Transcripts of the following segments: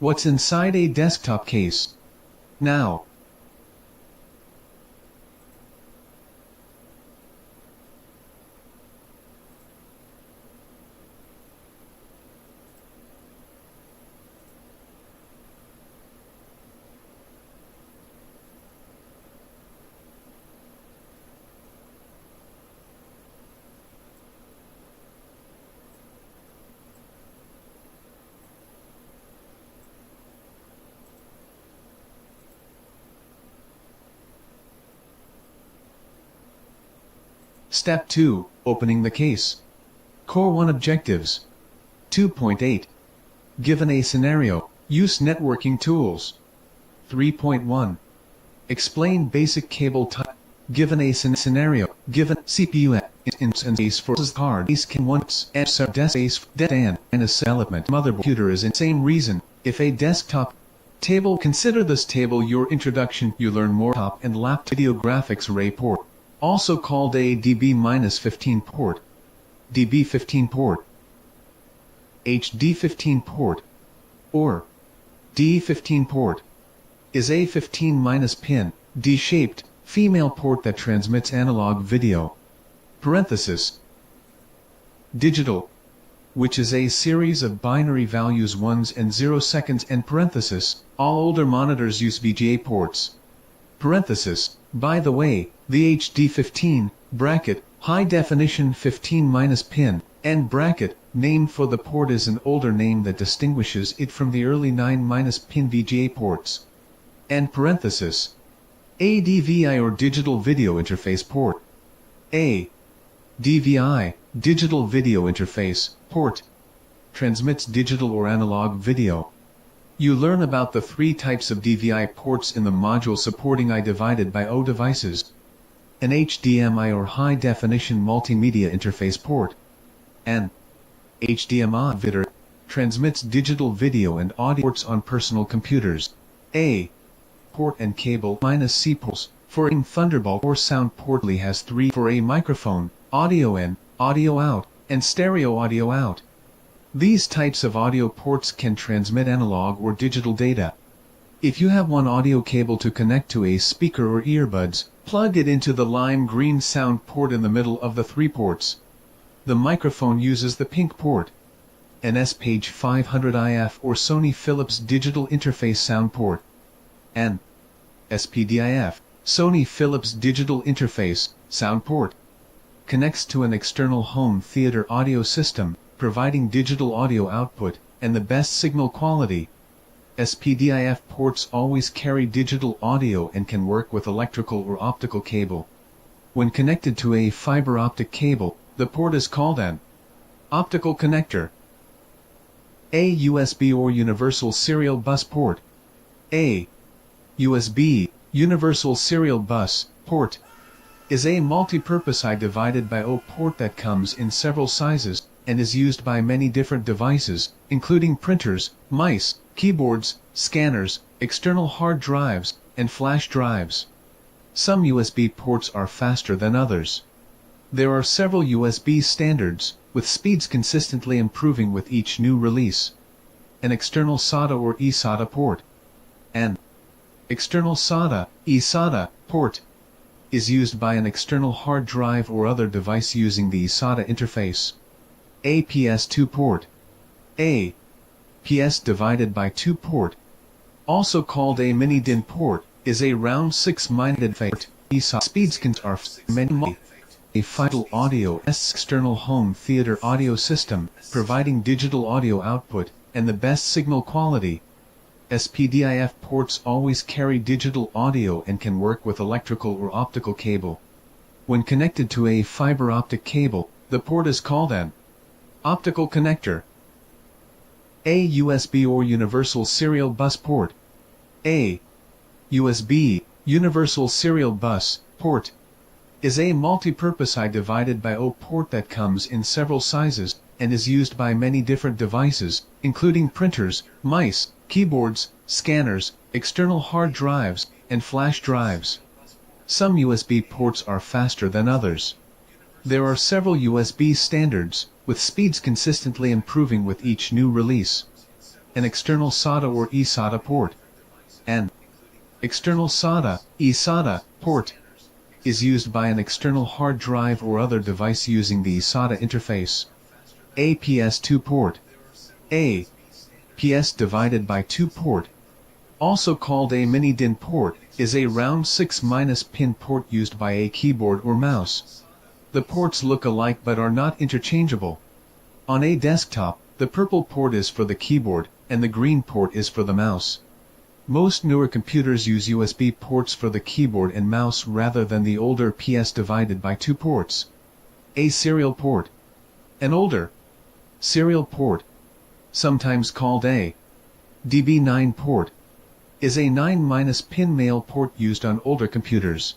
What's inside a desktop case? Now. Step 2. Opening the case. Core 1 Objectives. 2.8. Given a scenario, use networking tools. 3.1. Explain basic cable type. Given a scenario, given CPU instance for card can once answer desk dead and a element motherboard computer is in same reason. If a desktop table, consider this table your introduction. You learn more top and laptop video graphics array port, also called a DB-15 port, DB15 port, HD15 port, or D15 port, is a 15- D-shaped female port that transmits analog video. Parenthesis. Digital, which is a series of binary values 1s and 0 seconds, and parenthesis. All older monitors use VGA ports. Parenthesis. By the way, the HD15 bracket high definition 15- and bracket name for the port is an older name that distinguishes it from the early 9- VGA ports. And parenthesis. A DVI or digital video interface port. A DVI, digital video interface port, transmits digital or analog video. You learn about the 3 types of DVI ports in the module supporting I/O devices. An HDMI or high-definition multimedia interface port. An HDMI vidder transmits digital video and audio ports on personal computers. A port and cable -C ports for a Thunderbolt or sound portly has 3 for a microphone, audio in, audio out, and stereo audio out. These types of audio ports can transmit analog or digital data. If you have one audio cable to connect to a speaker or earbuds, plug it into the lime green sound port in the middle of the 3 ports. The microphone uses the pink port. An S-Page 500IF or Sony Philips digital interface sound port. An SPDIF, Sony Philips digital interface sound port, connects to an external home theater audio system, providing digital audio output and the best signal quality. SPDIF ports always carry digital audio and can work with electrical or optical cable. When connected to a fiber optic cable, the port is called an optical connector. A USB or universal serial bus port. A USB, universal serial bus, port, is a multi-purpose I/O port that comes in several sizes, and is used by many different devices, including printers, mice, keyboards, scanners, external hard drives, and flash drives. Some USB ports are faster than others. There are several USB standards, with speeds consistently improving with each new release. An external SATA or eSATA port. An external SATA, eSATA, port is used by an external hard drive or other device using the eSATA interface. A PS2 port. A PS divided by 2 port, also called a mini-DIN port, is a round 6-minded port. eSATA speeds are many. A Fidel Audio external home theater audio system, providing digital audio output and the best signal quality. SPDIF ports always carry digital audio and can work with electrical or optical cable. When connected to a fiber optic cable, the port is called an optical connector. A USB or universal serial bus port. A USB, universal serial bus, port, is a multi-purpose I/O port that comes in several sizes, and is used by many different devices, including printers, mice, keyboards, scanners, external hard drives, and flash drives. Some USB ports are faster than others. There are several USB standards, with speeds consistently improving with each new release. an external SATA or eSATA port. An external SATA, eSATA, port is used by an external hard drive or other device using the eSATA interface. A PS2 port. A PS divided by 2 port, also called a mini DIN port, is a round 6-pin port used by a keyboard or mouse. The ports look alike but are not interchangeable. On a desktop, the purple port is for the keyboard, and the green port is for the mouse. Most newer computers use USB ports for the keyboard and mouse rather than the older PS divided by 2 ports. A serial port. An older serial port, sometimes called a DB9 port, is a 9-pin male port used on older computers.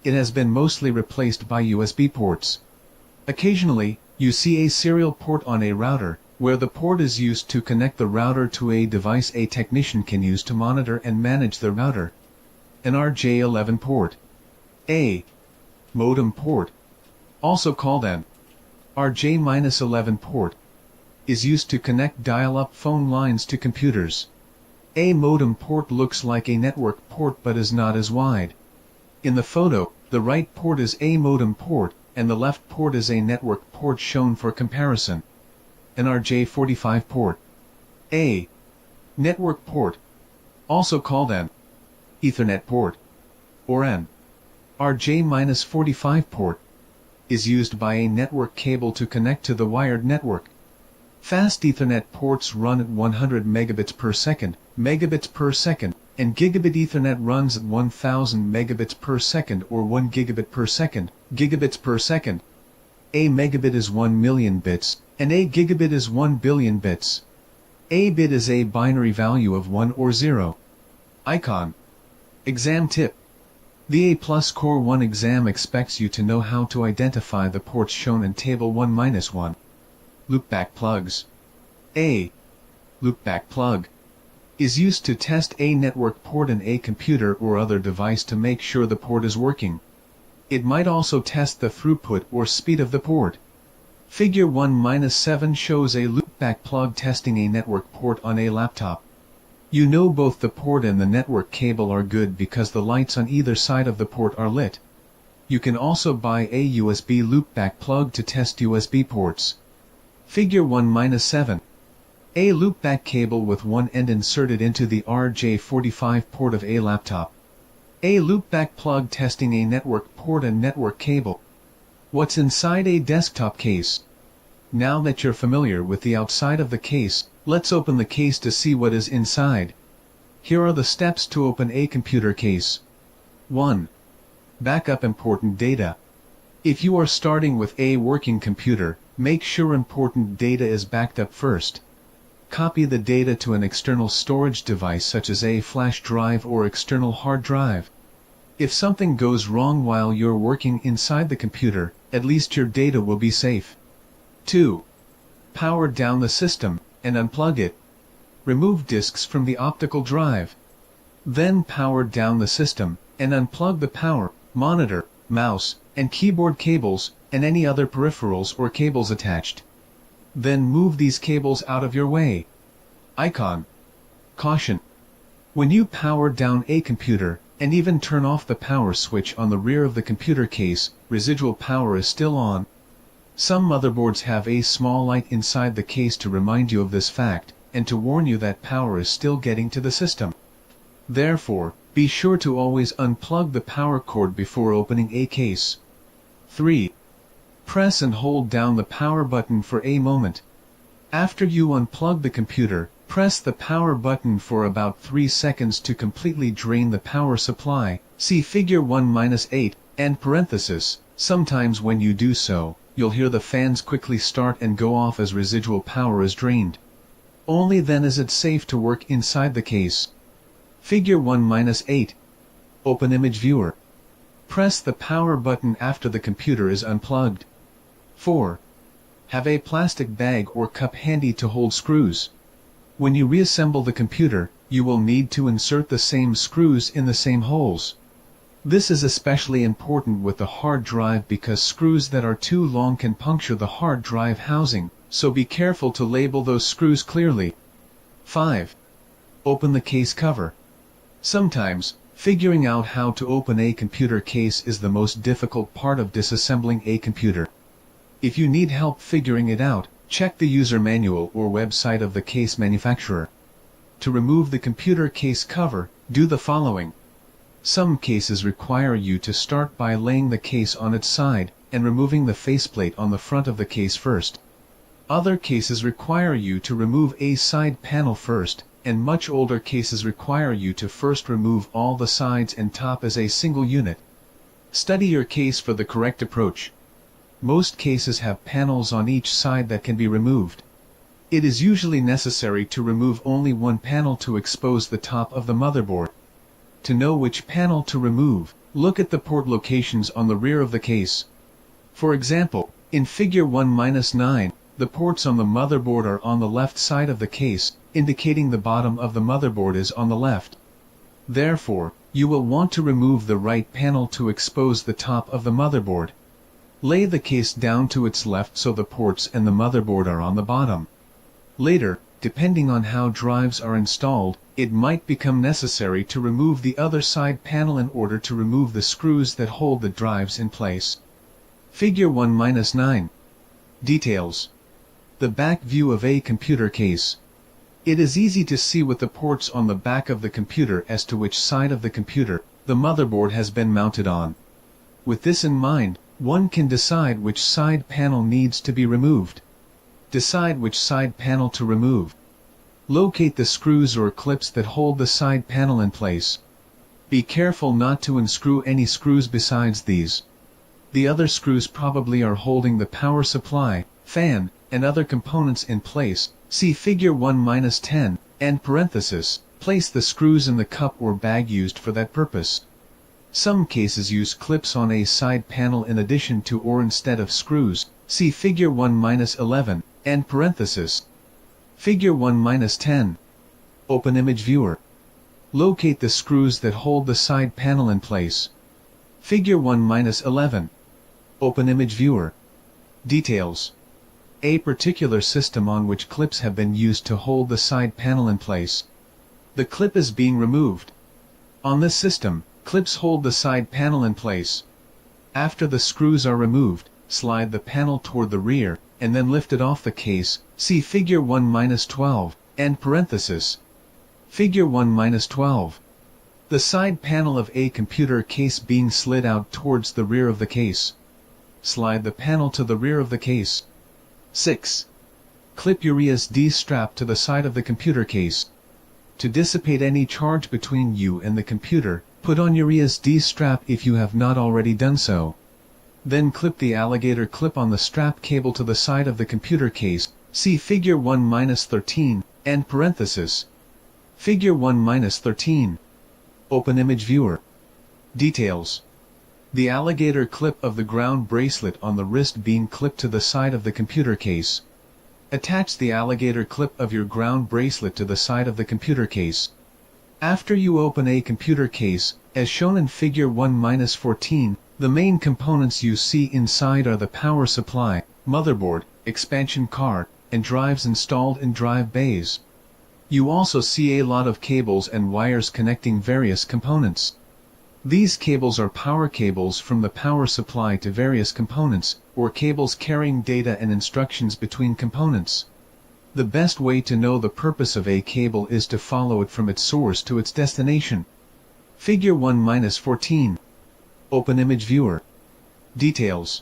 It has been mostly replaced by USB ports. Occasionally, you see a serial port on a router, where the port is used to connect the router to a device a technician can use to monitor and manage the router. An RJ11 port. A modem port, also called an RJ-11 port, is used to connect dial-up phone lines to computers. A modem port looks like a network port but is not as wide. In the photo, the right port is a modem port, and the left port is a network port shown for comparison. An RJ45 port. A network port, also called an Ethernet port, or an RJ-45 port, is used by a network cable to connect to the wired network. Fast Ethernet ports run at 100 megabits per second, and Gigabit Ethernet runs at 1000 megabits per second or 1 gigabit per second, gigabits per second. A megabit is 1 million bits, and a gigabit is 1 billion bits. A bit is a binary value of 1 or 0. Icon. Exam tip. The A+ Core 1 exam expects you to know how to identify the ports shown in Table 1-1. Loopback plugs. A loopback plug is used to test a network port in a computer or other device to make sure the port is working. It might also test the throughput or speed of the port. Figure 1-7 shows a loopback plug testing a network port on a laptop. You know both the port and the network cable are good because the lights on either side of the port are lit. You can also buy a USB loopback plug to test USB ports. Figure 1-7. A loopback cable with one end inserted into the RJ45 port of a laptop. A loopback plug testing a network port and network cable. What's inside a desktop case? Now that you're familiar with the outside of the case, let's open the case to see what is inside. Here are the steps to open a computer case. 1. Backup important data. If you are starting with a working computer, make sure important data is backed up first. Copy the data to an external storage device such as a flash drive or external hard drive. If something goes wrong while you're working inside the computer, at least your data will be safe. 2. Power down the system, and unplug it. Remove disks from the optical drive. Then power down the system, and unplug the power, monitor, mouse, and keyboard cables, and any other peripherals or cables attached. Then move these cables out of your way. Icon. Caution. When you power down a computer, and even turn off the power switch on the rear of the computer case, residual power is still on. Some motherboards have a small light inside the case to remind you of this fact, and to warn you that power is still getting to the system. Therefore, be sure to always unplug the power cord before opening a case. 3. Press and hold down the power button for a moment. After you unplug the computer, press the power button for about 3 seconds to completely drain the power supply. See Figure 1-8, and parenthesis. Sometimes when you do so, you'll hear the fans quickly start and go off as residual power is drained. Only then is it safe to work inside the case. Figure 1-8. Open Image Viewer. Press the power button after the computer is unplugged. 4. Have a plastic bag or cup handy to hold screws. When you reassemble the computer, you will need to insert the same screws in the same holes. This is especially important with the hard drive because screws that are too long can puncture the hard drive housing, so be careful to label those screws clearly. 5. Open the case cover. Sometimes, figuring out how to open a computer case is the most difficult part of disassembling a computer. If you need help figuring it out, check the user manual or website of the case manufacturer. To remove the computer case cover, do the following. Some cases require you to start by laying the case on its side and removing the faceplate on the front of the case first. Other cases require you to remove a side panel first, and much older cases require you to first remove all the sides and top as a single unit. Study your case for the correct approach. Most cases have panels on each side that can be removed. It is usually necessary to remove only one panel to expose the top of the motherboard. To know which panel to remove, look at the port locations on the rear of the case. For example, in Figure 1-9, the ports on the motherboard are on the left side of the case, indicating the bottom of the motherboard is on the left. Therefore, you will want to remove the right panel to expose the top of the motherboard. Lay the case down to its left so the ports and the motherboard are on the bottom. Later, depending on how drives are installed, it might become necessary to remove the other side panel in order to remove the screws that hold the drives in place. Figure 1-9. Details. The back view of a computer case. It is easy to see with the ports on the back of the computer as to which side of the computer the motherboard has been mounted on. With this in mind, one can decide which side panel needs to be removed. Decide which side panel to remove. Locate the screws or clips that hold the side panel in place. Be careful not to unscrew any screws besides these. The other screws probably are holding the power supply, fan, and other components in place. See Figure 1-10, and parenthesis, place the screws in the cup or bag used for that purpose. Some cases use clips on a side panel in addition to or instead of screws. See Figure 1-11, and parenthesis. Figure 1-10. Open Image Viewer. Locate the screws that hold the side panel in place. Figure 1-11. Open Image Viewer. Details. A particular system on which clips have been used to hold the side panel in place. The clip is being removed. On this system, clips hold the side panel in place. After the screws are removed, slide the panel toward the rear, and then lift it off the case. See Figure 1-12, and parenthesis. Figure 1-12. The side panel of a computer case being slid out towards the rear of the case. Slide the panel to the rear of the case. 6. Clip your USB strap to the side of the computer case. To dissipate any charge between you and the computer, put on your USB strap if you have not already done so. Then clip the alligator clip on the strap cable to the side of the computer case. See Figure 1-13, and parenthesis. Figure 1-13. Open Image Viewer. Details. The alligator clip of the ground bracelet on the wrist being clipped to the side of the computer case. Attach the alligator clip of your ground bracelet to the side of the computer case. After you open a computer case, as shown in Figure 1-14, the main components you see inside are the power supply, motherboard, expansion card, and drives installed in drive bays. You also see a lot of cables and wires connecting various components. These cables are power cables from the power supply to various components, or cables carrying data and instructions between components. The best way to know the purpose of a cable is to follow it from its source to its destination. Figure 1-14. Open Image Viewer. Details.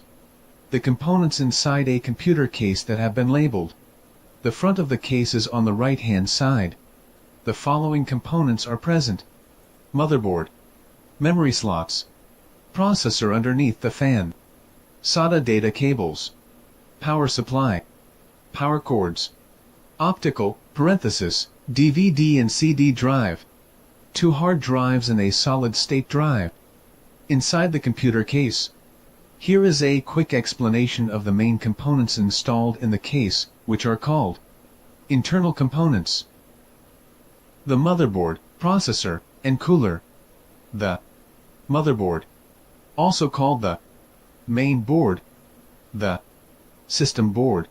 The components inside a computer case that have been labeled. The front of the case is on the right-hand side. The following components are present. Motherboard. Memory slots. Processor underneath the fan. SATA data cables. Power supply. Power cords. Optical, parenthesis, DVD and CD drive. 2 hard drives and a solid-state drive. Inside the computer case. Here is a quick explanation of the main components installed in the case, which are called internal components. The motherboard, processor, and cooler. The motherboard, also called the main board, the system board,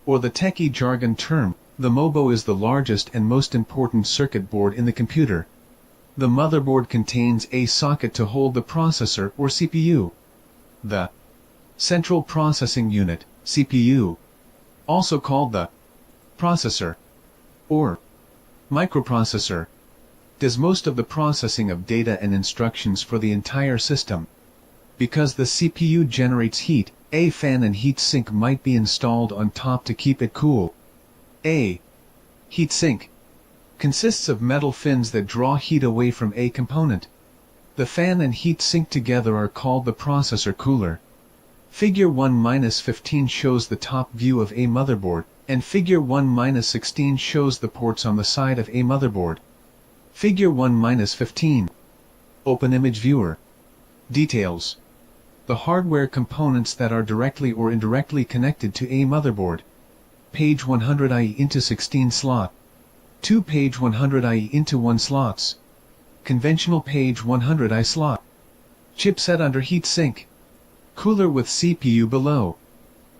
or the techie jargon term, The MOBO is the largest and most important circuit board in the computer. The motherboard contains a socket to hold the processor or CPU. The Central Processing Unit, CPU, also called the processor or microprocessor, does most of the processing of data and instructions for the entire system. Because the CPU generates heat, a fan and heat sink might be installed on top to keep it cool. A heat sink consists of metal fins that draw heat away from a component. The fan and heat sink together are called the processor cooler. Figure 1-15 shows the top view of a motherboard, and Figure 1-16 shows the ports on the side of a motherboard. Figure 1-15. Open Image Viewer. Details. The hardware components that are directly or indirectly connected to a motherboard. Page 100i into 16 slot. 2 page 100i into 1 slots. Conventional page 100i slot. Chipset under heat sink. Cooler with CPU below.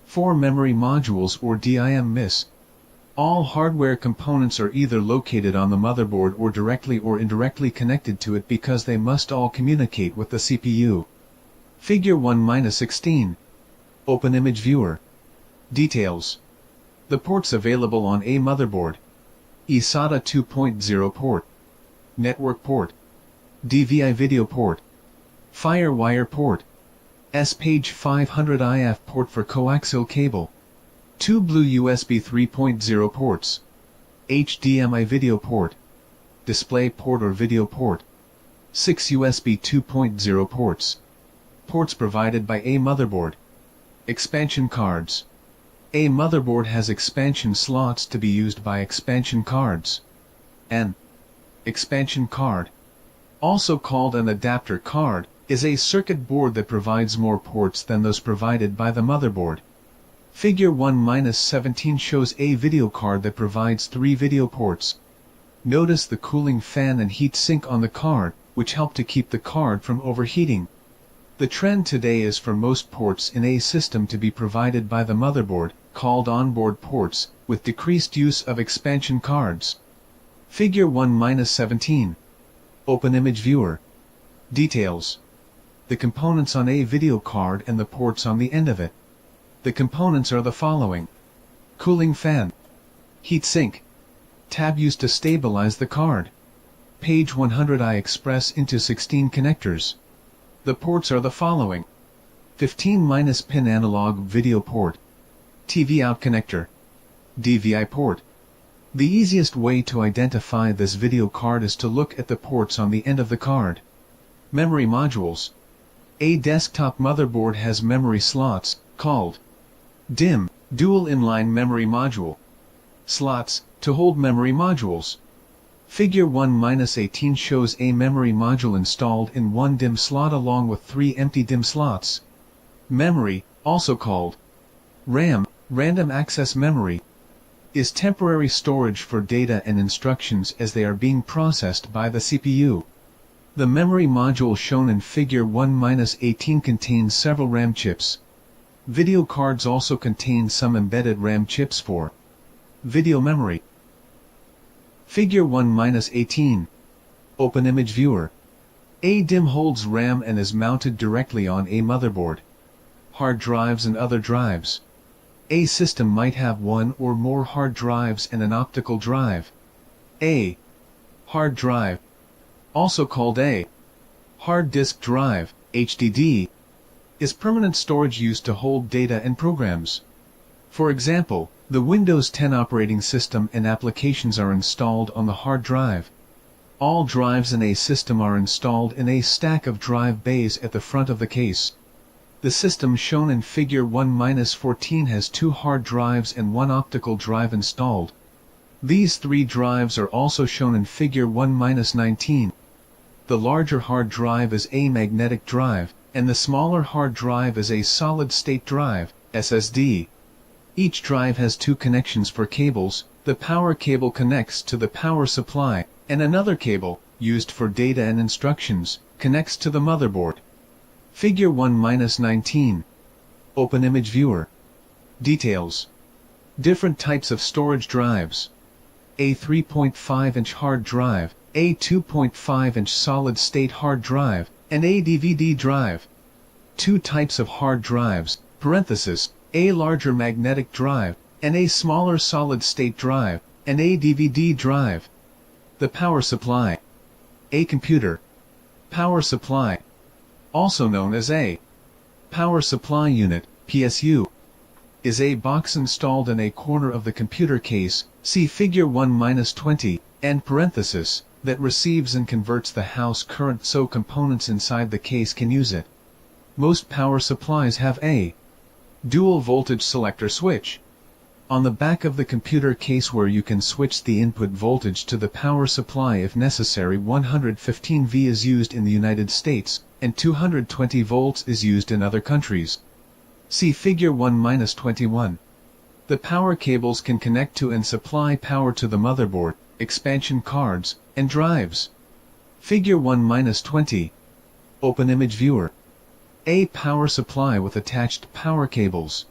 4 memory modules or DIMMs. All hardware components are either located on the motherboard or directly or indirectly connected to it because they must all communicate with the CPU. Figure 1-16. Open Image Viewer. Details. The ports available on a motherboard. eSATA 2.0 port. Network port. DVI video port. FireWire port. S-Page 500IF port for coaxial cable. 2 blue USB 3.0 ports. HDMI video port. Display port or video port. 6 USB 2.0 ports. Ports provided by a motherboard. Expansion cards. A motherboard has expansion slots to be used by expansion cards. An expansion card, also called an adapter card, is a circuit board that provides more ports than those provided by the motherboard. Figure 1-17 shows a video card that provides 3 video ports. Notice the cooling fan and heat sink on the card, which help to keep the card from overheating. The trend today is for most ports in a system to be provided by the motherboard, called onboard ports, with decreased use of expansion cards. Figure 1-17. Open Image Viewer. Details. The components on a video card and the ports on the end of it. The components are the following. Cooling fan. Heat sink. Tab used to stabilize the card. Page 100i express into 16 connectors. The ports are the following. 15-pin analog video port. TV out connector. DVI port. The easiest way to identify this video card is to look at the ports on the end of the card. Memory modules. A desktop motherboard has memory slots, called DIMM, dual inline memory module. Slots, to hold memory modules. Figure 1-18 shows a memory module installed in one DIMM slot along with 3 empty DIMM slots. Memory, also called RAM, random access memory, is temporary storage for data and instructions as they are being processed by the CPU. The memory module shown in Figure 1-18 contains several RAM chips. Video cards also contain some embedded RAM chips for video memory. Figure 1-18. Open Image Viewer. A DIMM holds RAM and is mounted directly on a motherboard. Hard drives and other drives. A system might have one or more hard drives and an optical drive. A hard drive, also called a hard disk drive, HDD, is permanent storage used to hold data and programs. For example, the Windows 10 operating system and applications are installed on the hard drive. All drives in a system are installed in a stack of drive bays at the front of the case. The system shown in Figure 1-14 has 2 hard drives and 1 optical drive installed. These 3 drives are also shown in Figure 1-19. The larger hard drive is a magnetic drive, and the smaller hard drive is a solid-state drive, SSD. Each drive has 2 connections for cables. The power cable connects to the power supply, and another cable, used for data and instructions, connects to the motherboard. Figure 1-19. Open Image Viewer. Details. Different types of storage drives. A 3.5-inch hard drive, a 2.5-inch solid-state hard drive, and a DVD drive. Two types of hard drives, parenthesis, a larger magnetic drive, and a smaller solid-state drive, and a DVD drive. The power supply. A computer power supply, also known as a power supply unit, PSU, is a box installed in a corner of the computer case, see Figure 1-20, and parenthesis, that receives and converts the house current so components inside the case can use it. Most power supplies have a dual voltage selector switch on the back of the computer case where you can switch the input voltage to the power supply if necessary. 115 V is used in the United States, and 220 volts is used in other countries. See Figure 1-21. The power cables can connect to and supply power to the motherboard, expansion cards, and drives. Figure 1-20. Open image viewer. A power supply with attached power cables.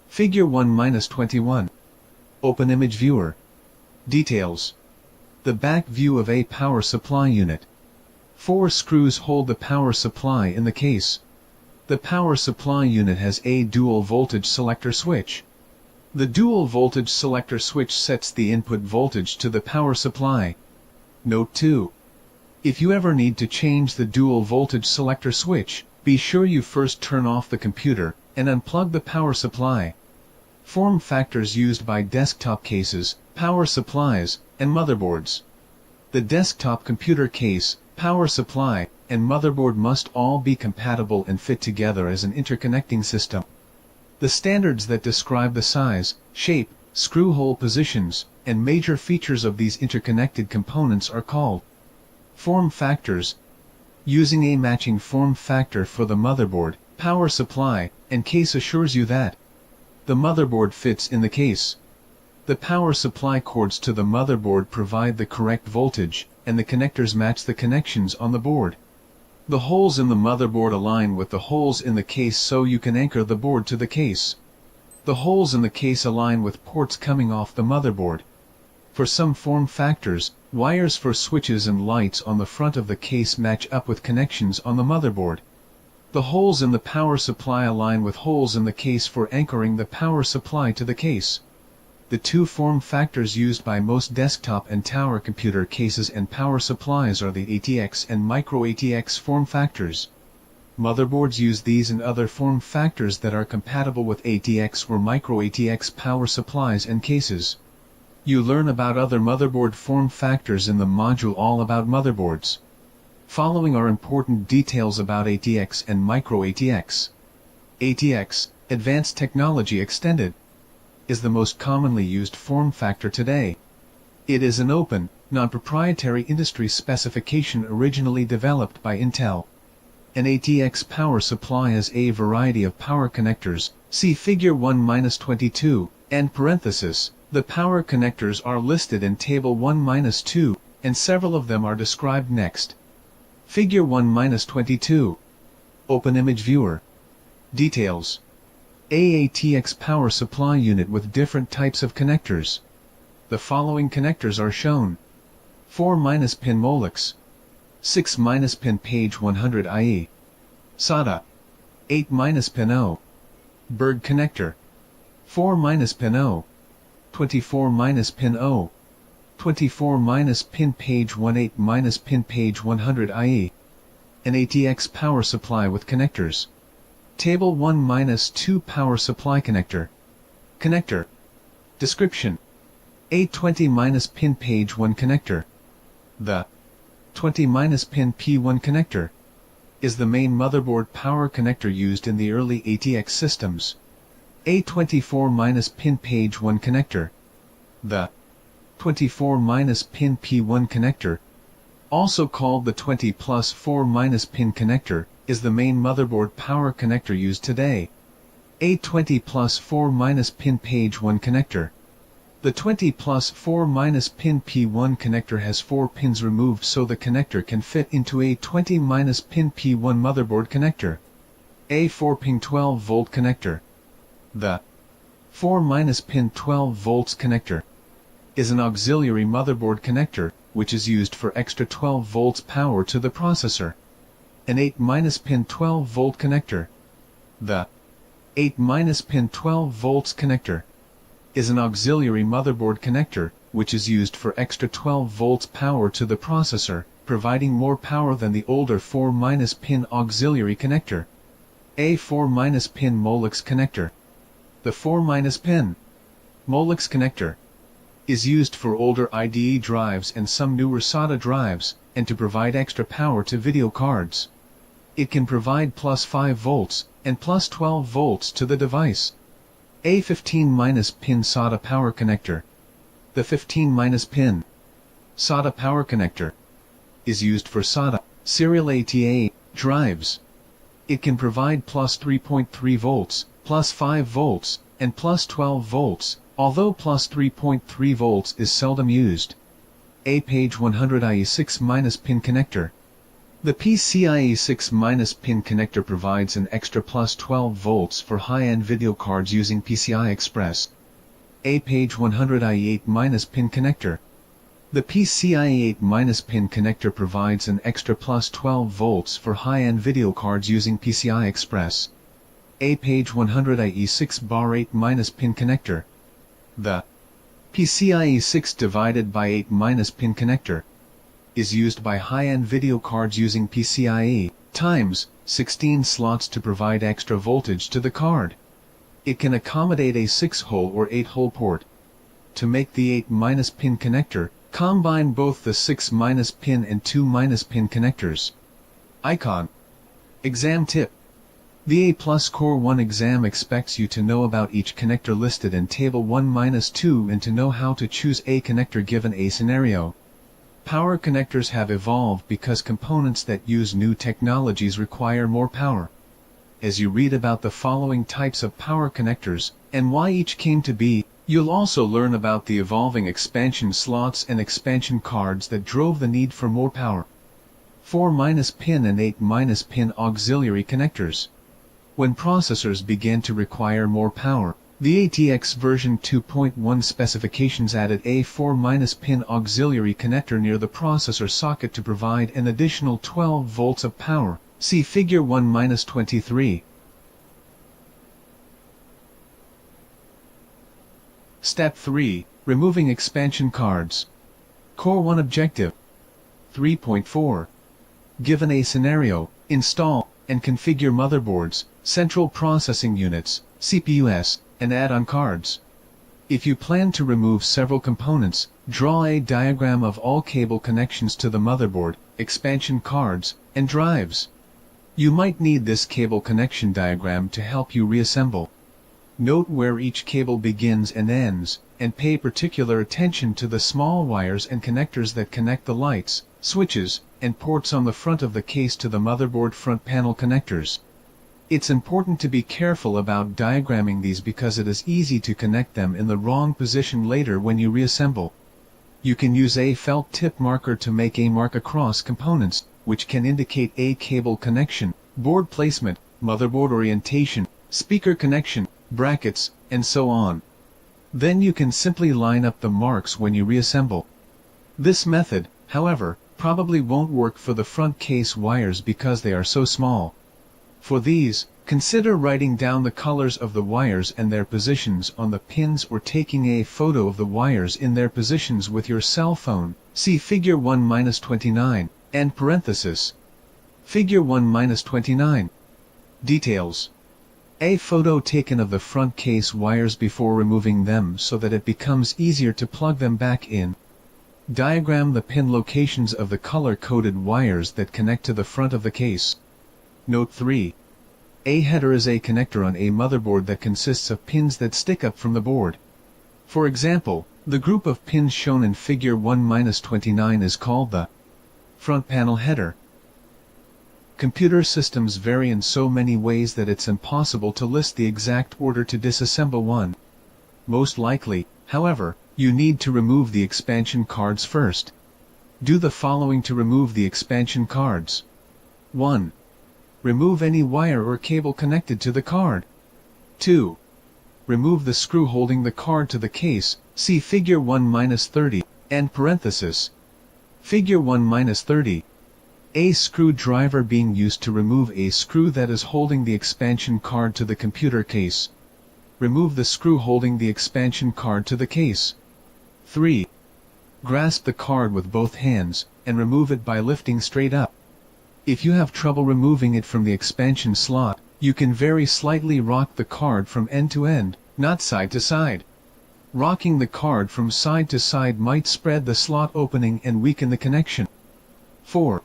Figure 1-21. Open image viewer. Details. The back view of a power supply unit. 4 screws hold the power supply in the case. The power supply unit has a dual voltage selector switch. The dual voltage selector switch sets the input voltage to the power supply. Note 2. If you ever need to change the dual voltage selector switch, be sure you first turn off the computer and unplug the power supply. Form factors used by desktop cases, power supplies, and motherboards. The desktop computer case, power supply, and motherboard must all be compatible and fit together as an interconnecting system. The standards that describe the size, shape, screw hole positions, and major features of these interconnected components are called form factors. Using a matching form factor for the motherboard, power supply, and case assures you that the motherboard fits in the case. The power supply cords to the motherboard provide the correct voltage, and the connectors match the connections on the board. The holes in the motherboard align with the holes in the case so you can anchor the board to the case. The holes in the case align with ports coming off the motherboard. For some form factors, wires for switches and lights on the front of the case match up with connections on the motherboard. The holes in the power supply align with holes in the case for anchoring the power supply to the case. The two form factors used by most desktop and tower computer cases and power supplies are the ATX and micro ATX form factors. Motherboards use these and other form factors that are compatible with ATX or micro ATX power supplies and cases. You learn about other motherboard form factors in the module All About Motherboards. Following are important details about ATX and micro ATX. ATX, Advanced Technology Extended, is the most commonly used form factor today. It is an open, non-proprietary industry specification originally developed by Intel. An ATX power supply has a variety of power connectors, see Figure 1-22, and parenthesis. The power connectors are listed in Table 1-2, and several of them are described next. Figure 1-22. Open image viewer. Details. ATX power supply unit with different types of connectors. The following connectors are shown. 4-pin Molex. 6-pin page 100 IE. SATA. 8-pin O. Berg connector. 4-pin O. 24-pin O. 24-pin page 18-pin page 100 IE. An ATX power supply with connectors. Table 1-2 power supply connector. Connector. Description. A 20-pin page 1 connector. The 20-pin P1 connector is the main motherboard power connector used in the early ATX systems. A 24-pin page 1 connector. The 24-pin P1 connector, also called the 20+ 4-pin connector, is the main motherboard power connector used today. A 20+ 4-pin page 1 connector. The 20+ 4-pin P1 connector has 4 pins removed so the connector can fit into a 20-pin P1 motherboard connector. A 4-pin 12-volt connector. The 4-pin 12 volts connector is an auxiliary motherboard connector, which is used for extra 12 volts power to the processor. An 8-pin 12 volt connector. The 8-pin 12 volts connector is an auxiliary motherboard connector, which is used for extra 12 volts power to the processor, providing more power than the older 4-pin auxiliary connector. A 4-pin Molex connector. The 4-pin Molex connector is used for older IDE drives and some newer SATA drives, and to provide extra power to video cards. It can provide plus 5 volts and plus 12 volts to the device. A 15-pin SATA power connector. The 15-pin SATA power connector is used for SATA serial ATA drives. It can provide plus 3.3 volts, plus 5 volts, and plus 12 volts, although plus 3.3 volts is seldom used. A page 100 6-pin connector. The PCIe 6-pin connector provides an extra plus 12 volts for high-end video cards using PCI Express. A page 100 8-pin connector. The PCIe 8-pin connector provides an extra plus 12 volts for high-end video cards using PCI Express. A page 100 6-8-pin connector. The PCIe 6 divided by 8-pin connector is used by high-end video cards using PCIe times 16 slots to provide extra voltage to the card. It can accommodate a 6-hole or 8-hole port. To make the 8-pin connector, combine both the 6-pin and 2-pin connectors. Icon. Exam tip. The A+ Core 1 exam expects you to know about each connector listed in Table 1-2 and to know how to choose a connector given a scenario. Power connectors have evolved because components that use new technologies require more power. As you read about the following types of power connectors, and why each came to be, you'll also learn about the evolving expansion slots and expansion cards that drove the need for more power. 4-pin and 8-pin auxiliary connectors. When processors began to require more power, the ATX version 2.1 specifications added a 4-pin auxiliary connector near the processor socket to provide an additional 12 volts of power. See Figure 1-23. Step 3. Removing expansion cards. Core 1 Objective 3.4. Given a scenario, install and configure motherboards, central processing units, CPUs, and add-on cards. If you plan to remove several components, draw a diagram of all cable connections to the motherboard, expansion cards, and drives. You might need this cable connection diagram to help you reassemble. Note where each cable begins and ends, and pay particular attention to the small wires and connectors that connect the lights, switches, and ports on the front of the case to the motherboard front panel connectors. It's important to be careful about diagramming these because it is easy to connect them in the wrong position later when you reassemble. You can use a felt tip marker to make a mark across components, which can indicate a cable connection, board placement, motherboard orientation, speaker connection, brackets, and so on. Then you can simply line up the marks when you reassemble. This method, however, probably won't work for the front case wires because they are so small. For these, consider writing down the colors of the wires and their positions on the pins or taking a photo of the wires in their positions with your cell phone. See Figure 1-29, and parenthesis. Figure 1-29. Details. A photo taken of the front case wires before removing them so that it becomes easier to plug them back in. Diagram the pin locations of the color-coded wires that connect to the front of the case. Note 3. A header is a connector on a motherboard that consists of pins that stick up from the board. For example, the group of pins shown in Figure 1-29 is called the front panel header. Computer systems vary in so many ways that it's impossible to list the exact order to disassemble one. Most likely, however, you need to remove the expansion cards first. Do the following to remove the expansion cards. 1. Remove any wire or cable connected to the card. 2. remove the screw holding the card to the case, see Figure 1-30, and parenthesis. Figure 1-30. A screwdriver being used to remove a screw that is holding the expansion card to the computer case. Remove the screw holding the expansion card to the case. 3. Grasp the card with both hands, and remove it by lifting straight up. If you have trouble removing it from the expansion slot, you can very slightly rock the card from end to end, not side to side. Rocking the card from side to side might spread the slot opening and weaken the connection. 4.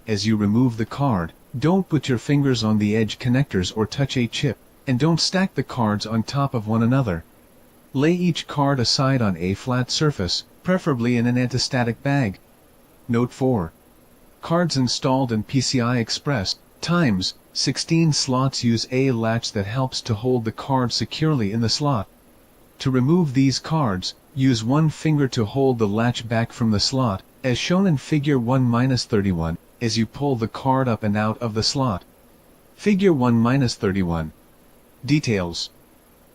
As you remove the card, don't put your fingers on the edge connectors or touch a chip, and don't stack the cards on top of one another. Lay each card aside on a flat surface, preferably in an antistatic bag. Note 4. Cards installed in PCI Express times 16 slots use a latch that helps to hold the card securely in the slot. To remove these cards, use one finger to hold the latch back from the slot, as shown in Figure 1-31, as you pull the card up and out of the slot. Figure 1-31. Details.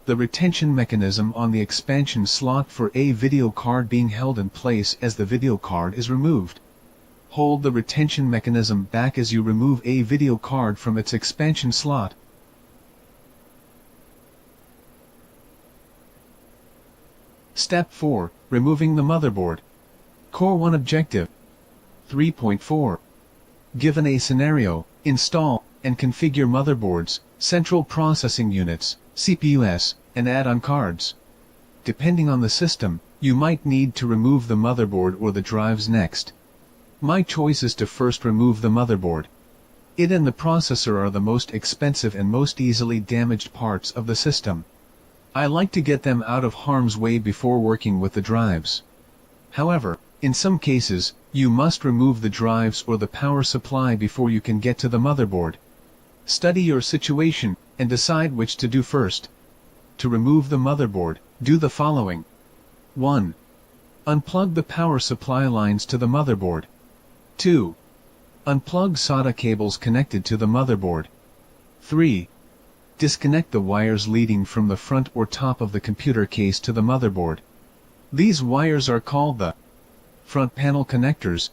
The retention mechanism on the expansion slot for a video card being held in place as the video card is removed. Hold the retention mechanism back as you remove a video card from its expansion slot. Step 4. Removing the motherboard. Core 1 Objective. 3.4. Given a scenario, install and configure motherboards, central processing units, CPUs, and add-on cards. Depending on the system, you might need to remove the motherboard or the drives next. My choice is to first remove the motherboard. It and the processor are the most expensive and most easily damaged parts of the system. I like to get them out of harm's way before working with the drives. However, in some cases, you must remove the drives or the power supply before you can get to the motherboard. Study your situation, and decide which to do first. To remove the motherboard, do the following. 1. Unplug the power supply lines to the motherboard. 2. Unplug SATA cables connected to the motherboard. 3. Disconnect the wires leading from the front or top of the computer case to the motherboard. These wires are called the front panel connectors.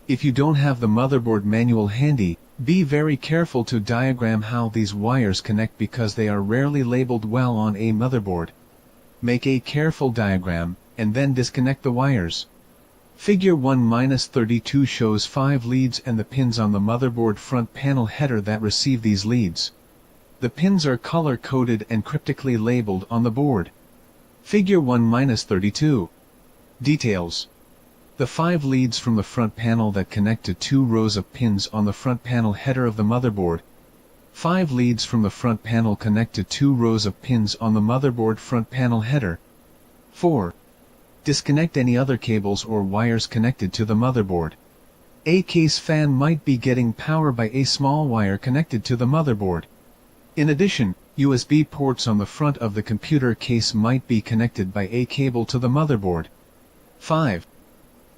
If you don't have the motherboard manual handy, be very careful to diagram how these wires connect because they are rarely labeled well on a motherboard. Make a careful diagram, and then disconnect the wires. Figure 1-32 shows 5 leads and the pins on the motherboard front panel header that receive these leads. The pins are color-coded and cryptically labeled on the board. Figure 1-32. Details. The 5 leads from the front panel that connect to 2 rows of pins on the front panel header of the motherboard. 5 leads from the front panel connect to 2 rows of pins on the motherboard front panel header. 4. Disconnect any other cables or wires connected to the motherboard. A case fan might be getting power by a small wire connected to the motherboard. In addition, USB ports on the front of the computer case might be connected by a cable to the motherboard. 5.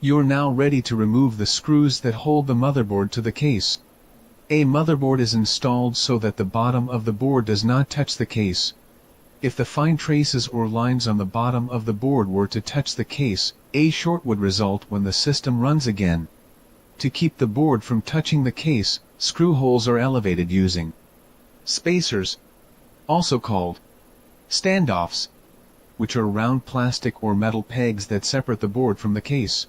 You're now ready to remove the screws that hold the motherboard to the case. A motherboard is installed so that the bottom of the board does not touch the case. If the fine traces or lines on the bottom of the board were to touch the case, a short would result when the system runs again. To keep the board from touching the case, screw holes are elevated using spacers, also called standoffs, which are round plastic or metal pegs that separate the board from the case.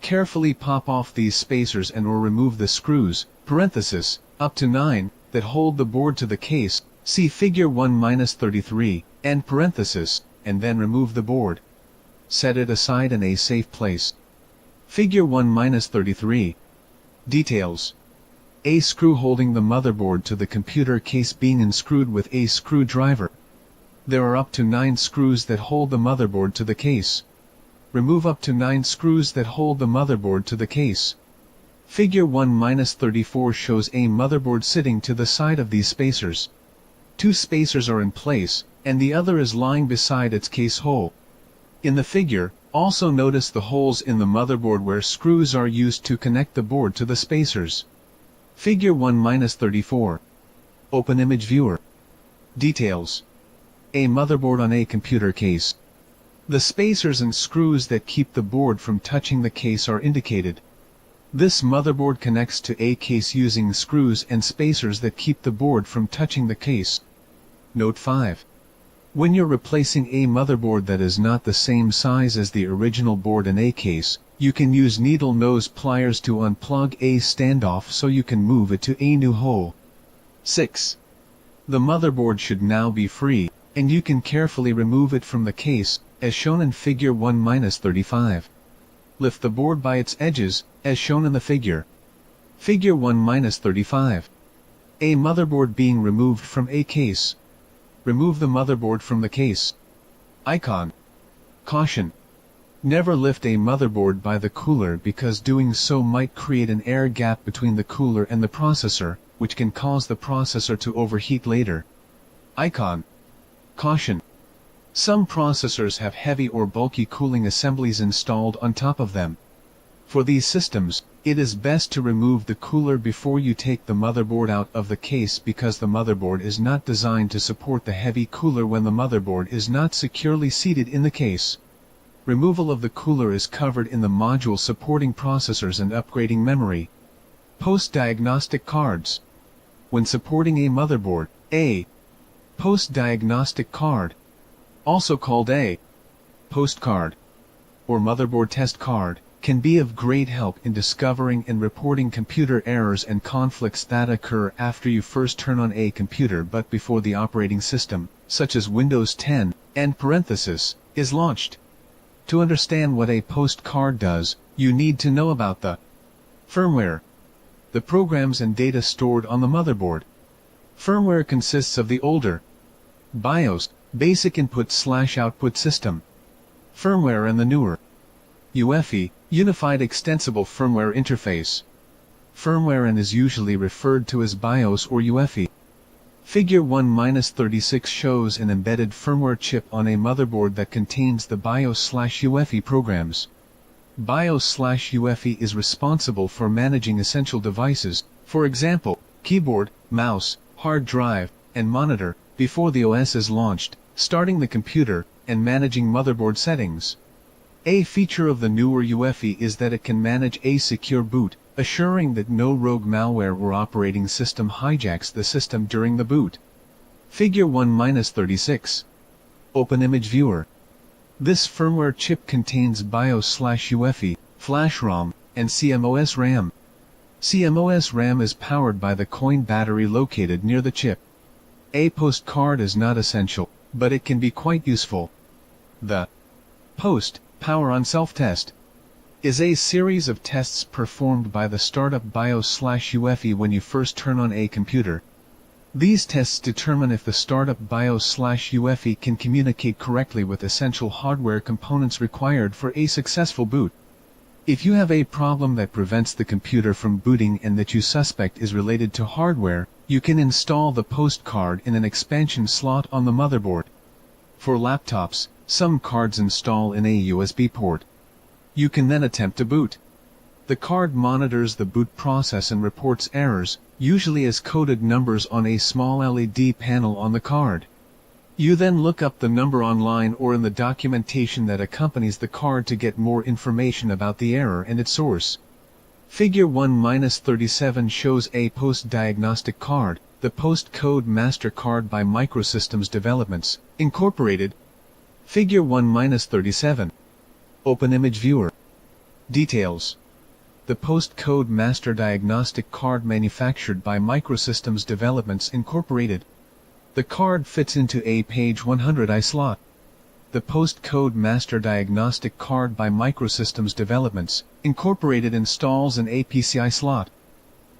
Carefully pop off these spacers and or remove the screws, parenthesis, up to 9, that hold the board to the case, see Figure 1-33, end parenthesis, and then remove the board. Set it aside in a safe place. Figure 1-33. Details. A screw holding the motherboard to the computer case being unscrewed with a screwdriver. There are up to 9 screws that hold the motherboard to the case. Remove up to 9 screws that hold the motherboard to the case. Figure 1-34 shows a motherboard sitting to the side of these spacers. 2 spacers are in place, and the other is lying beside its case hole. In the figure, also notice the holes in the motherboard where screws are used to connect the board to the spacers. Figure 1-34. Open Image Viewer. Details. A motherboard on a computer case. The spacers and screws that keep the board from touching the case are indicated. This motherboard connects to a case using screws and spacers that keep the board from touching the case. Note 5. When you're replacing a motherboard that is not the same size as the original board in a case, you can use needle nose pliers to unplug a standoff so you can move it to a new hole. 6. The motherboard should now be free, and you can carefully remove it from the case, as shown in Figure 1-35. Lift the board by its edges, as shown in the figure. Figure 1-35. A motherboard being removed from a case. Remove the motherboard from the case. Icon. Caution. Never lift a motherboard by the cooler because doing so might create an air gap between the cooler and the processor, which can cause the processor to overheat later. Icon. Caution. Some processors have heavy or bulky cooling assemblies installed on top of them. For these systems, it is best to remove the cooler before you take the motherboard out of the case because the motherboard is not designed to support the heavy cooler when the motherboard is not securely seated in the case. Removal of the cooler is covered in the module supporting processors and upgrading memory. Post-diagnostic cards. When supporting a motherboard, a post-diagnostic card, also called a postcard or motherboard test card, can be of great help in discovering and reporting computer errors and conflicts that occur after you first turn on a computer but before the operating system, such as Windows 10, is launched. To understand what a postcard does, you need to know about the firmware, the programs and data stored on the motherboard. Firmware consists of the older BIOS, Basic Input/Output System, firmware, and the newer UEFI, Unified Extensible Firmware Interface firmware, and is usually referred to as BIOS or UEFI. Figure 1-36 shows an embedded firmware chip on a motherboard that contains the BIOS/UEFI programs. BIOS/UEFI is responsible for managing essential devices, for example, keyboard, mouse, hard drive, and monitor, before the OS is launched, starting the computer, and managing motherboard settings. A feature of the newer UEFI is that it can manage a secure boot, assuring that no rogue malware or operating system hijacks the system during the boot. Figure 1-36. Open Image Viewer. This firmware chip contains BIOS/UEFI, Flash ROM, and CMOS RAM. CMOS RAM is powered by the coin battery located near the chip. A postcard is not essential, but it can be quite useful. The post Power on Self-Test is a series of tests performed by the startup BIOS/UEFI when you first turn on a computer. These tests determine if the startup BIOS/UEFI can communicate correctly with essential hardware components required for a successful boot. If you have a problem that prevents the computer from booting and that you suspect is related to hardware, you can install the postcard in an expansion slot on the motherboard. For laptops, some cards install in a USB port. You can then attempt to boot. The card monitors the boot process and reports errors, usually as coded numbers on a small LED panel on the card. You then look up the number online or in the documentation that accompanies the card to get more information about the error and its source. Figure 1-37 shows a post-diagnostic card, the Postcode Master Card by Microsystems Developments, Incorporated. Figure 1-37. Open Image Viewer. Details. The Postcode Master Diagnostic Card manufactured by Microsystems Developments Incorporated. The card fits into a page 100i slot. The Postcode Master Diagnostic Card by Microsystems Developments Incorporated installs an APCI slot.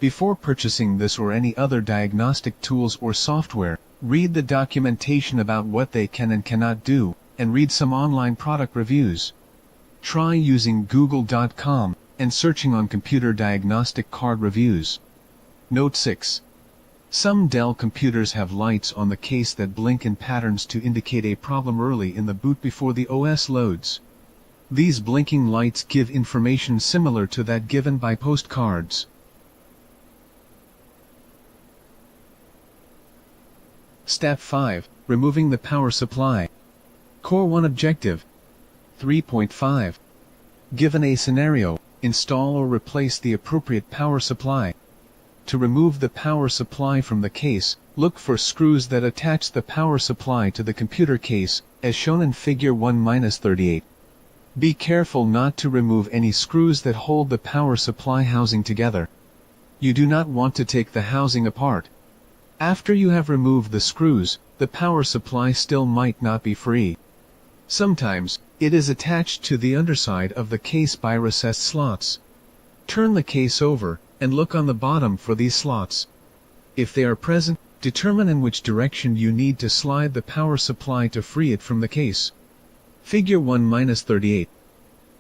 Before purchasing this or any other diagnostic tools or software, read the documentation about what they can and cannot do, and read some online product reviews. Try using Google.com and searching on computer diagnostic card reviews. Note 6. Some Dell computers have lights on the case that blink in patterns to indicate a problem early in the boot before the OS loads. These blinking lights give information similar to that given by postcards. Step 5. removing the power supply. Core 1 objective. 3.5. Given a scenario, install or replace the appropriate power supply. To remove the power supply from the case, look for screws that attach the power supply to the computer case, as shown in Figure 1-38. Be careful not to remove any screws that hold the power supply housing together. You do not want to take the housing apart. After you have removed the screws, the power supply still might not be free. Sometimes, it is attached to the underside of the case by recessed slots. Turn the case over, and look on the bottom for these slots. If they are present, determine in which direction you need to slide the power supply to free it from the case. Figure 1-38.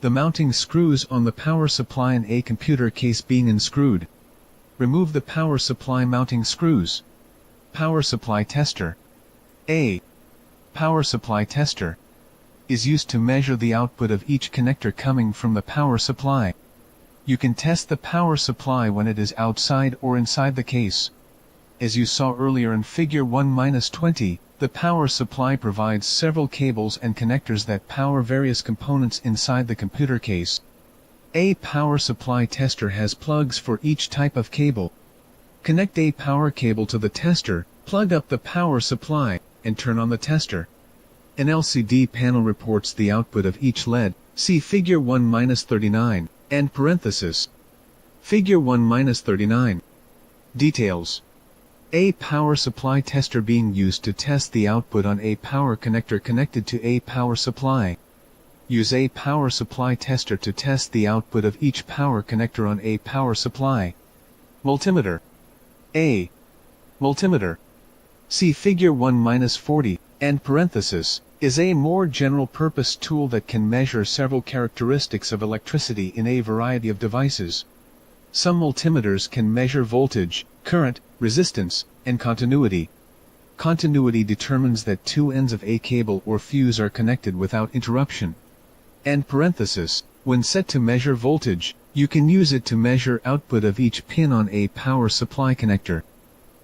The mounting screws on the power supply in a computer case being unscrewed. Remove the power supply mounting screws. Power supply tester. A power supply tester is used to measure the output of each connector coming from the power supply. You can test the power supply when it is outside or inside the case. As you saw earlier in Figure 1-20, the power supply provides several cables and connectors that power various components inside the computer case. A power supply tester has plugs for each type of cable. Connect a power cable to the tester, plug up the power supply, and turn on the tester. An LCD panel reports the output of each LED. See Figure 1-39, and parenthesis. Figure 1-39. Details. A power supply tester being used to test the output on a power connector connected to a power supply. Use a power supply tester to test the output of each power connector on a power supply. Multimeter. A multimeter. See Figure 1-40, and parenthesis, is a more general-purpose tool that can measure several characteristics of electricity in a variety of devices. Some multimeters can measure voltage, current, resistance, and continuity. Continuity determines that two ends of a cable or fuse are connected without interruption. And parenthesis, when set to measure voltage, you can use it to measure output of each pin on a power supply connector.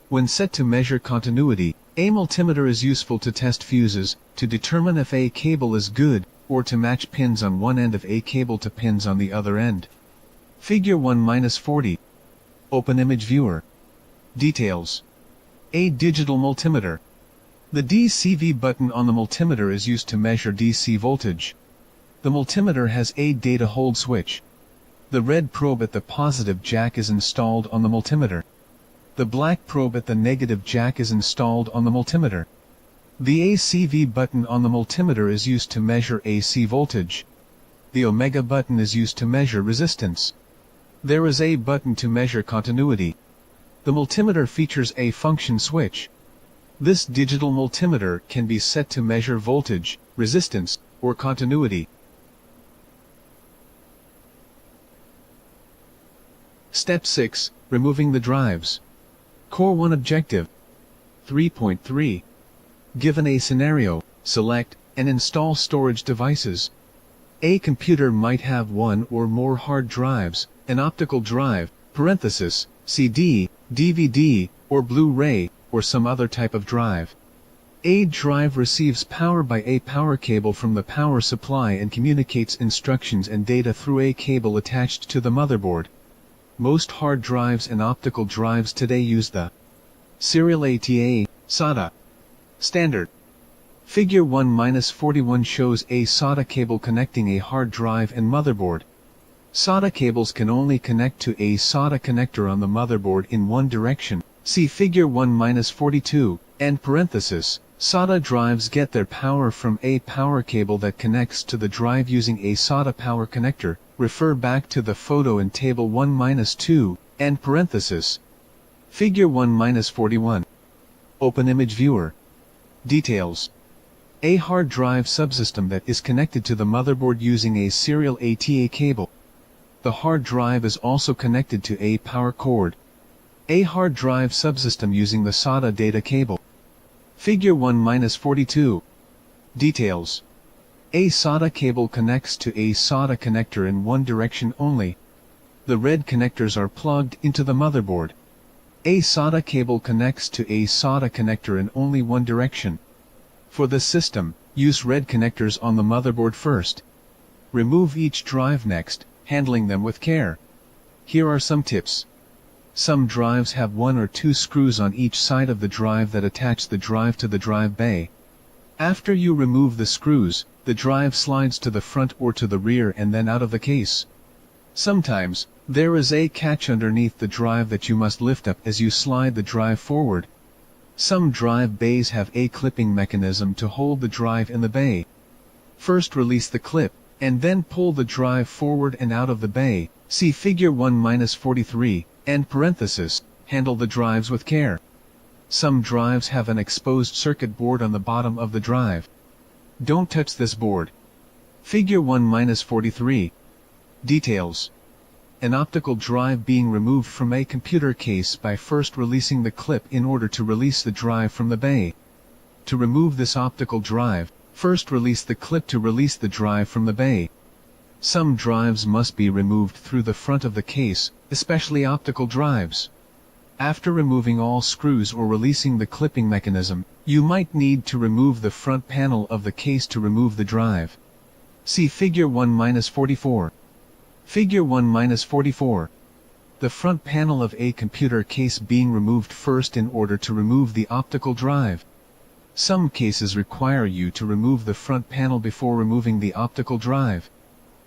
When set to measure continuity, a multimeter is useful to test fuses, to determine if a cable is good, or to match pins on one end of a cable to pins on the other end. Figure 1-40. Open Image Viewer. Details. A digital multimeter. The DCV button on the multimeter is used to measure DC voltage. The multimeter has a data hold switch. The red probe at the positive jack is installed on the multimeter. The black probe at the negative jack is installed on the multimeter. The ACV button on the multimeter is used to measure AC voltage. The omega button is used to measure resistance. There is a button to measure continuity. The multimeter features a function switch. This digital multimeter can be set to measure voltage, resistance, or continuity. Step 6. Removing the drives. Core 1 objective. 3.3. Given a scenario, select and install storage devices. A computer might have one or more hard drives, an optical drive, parenthesis, CD, DVD, or Blu-ray, or some other type of drive. A drive receives power by a power cable from the power supply and communicates instructions and data through a cable attached to the motherboard. Most hard drives and optical drives today use the serial ATA, SATA standard. Figure 1-41 shows a SATA cable connecting a hard drive and motherboard. SATA cables can only connect to a SATA connector on the motherboard in one direction. See Figure 1-42, and parenthesis. SATA drives get their power from a power cable that connects to the drive using a SATA power connector. Refer back to the photo in Table 1-2, and parenthesis. Figure 1-41. Open Image Viewer. Details. A hard drive subsystem that is connected to the motherboard using a serial ATA cable. The hard drive is also connected to a power cord. A hard drive subsystem using the SATA data cable. Figure 1-42. Details. A SATA cable connects to a SATA connector in one direction only. The red connectors are plugged into the motherboard. A SATA cable connects to a SATA connector in only one direction. For this system, use red connectors on the motherboard first. Remove each drive next, handling them with care. Here are some tips. Some drives have 1 or 2 screws on each side of the drive that attach the drive to the drive bay. After you remove the screws, the drive slides to the front or to the rear and then out of the case. Sometimes, there is a catch underneath the drive that you must lift up as you slide the drive forward. Some drive bays have a clipping mechanism to hold the drive in the bay. First release the clip, and then pull the drive forward and out of the bay. See Figure 1-43, and parenthesis, handle the drives with care. Some drives have an exposed circuit board on the bottom of the drive. Don't touch this board. Figure 1-43. Details. An optical drive being removed from a computer case by first releasing the clip in order to release the drive from the bay. To remove this optical drive, first release the clip to release the drive from the bay. Some drives must be removed through the front of the case, especially optical drives. After removing all screws or releasing the clipping mechanism, you might need to remove the front panel of the case to remove the drive. See Figure 1-44. Figure 1-44. The front panel of a computer case being removed first in order to remove the optical drive. Some cases require you to remove the front panel before removing the optical drive.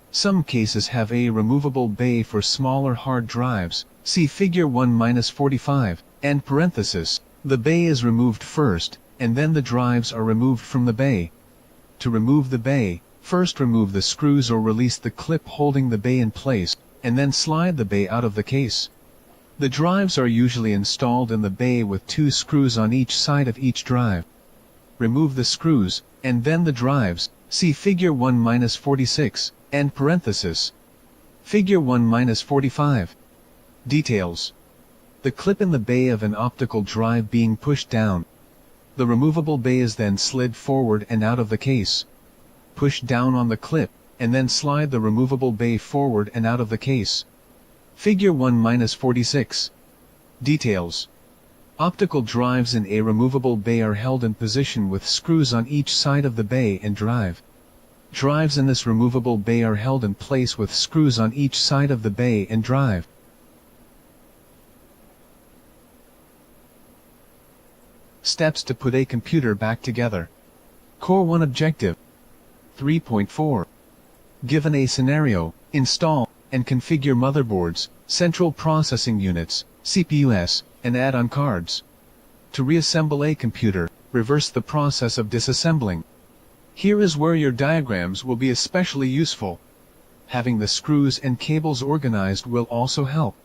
Some cases have a removable bay for smaller hard drives. See Figure 1-45, and parenthesis. The bay is removed first, and then the drives are removed from the bay. To remove the bay, first remove the screws or release the clip holding the bay in place, and then slide the bay out of the case. The drives are usually installed in the bay with 2 screws on each side of each drive. Remove the screws, and then the drives. See Figure 1-46, and parenthesis. Figure 1-45. Details. The clip in the bay of an optical drive being pushed down. The removable bay is then slid forward and out of the case. Push down on the clip, and then slide the removable bay forward and out of the case. Figure 1-46. Details. Optical drives in a removable bay are held in position with screws on each side of the bay and drive. Drives in this removable bay are held in place with screws on each side of the bay and drive. Steps to put a computer back together. Core 1 Objective 3.4. Given a scenario, install and configure motherboards, central processing units, CPUs, and add-on cards. To reassemble a computer, reverse the process of disassembling. Here is where your diagrams will be especially useful. Having the screws and cables organized will also help.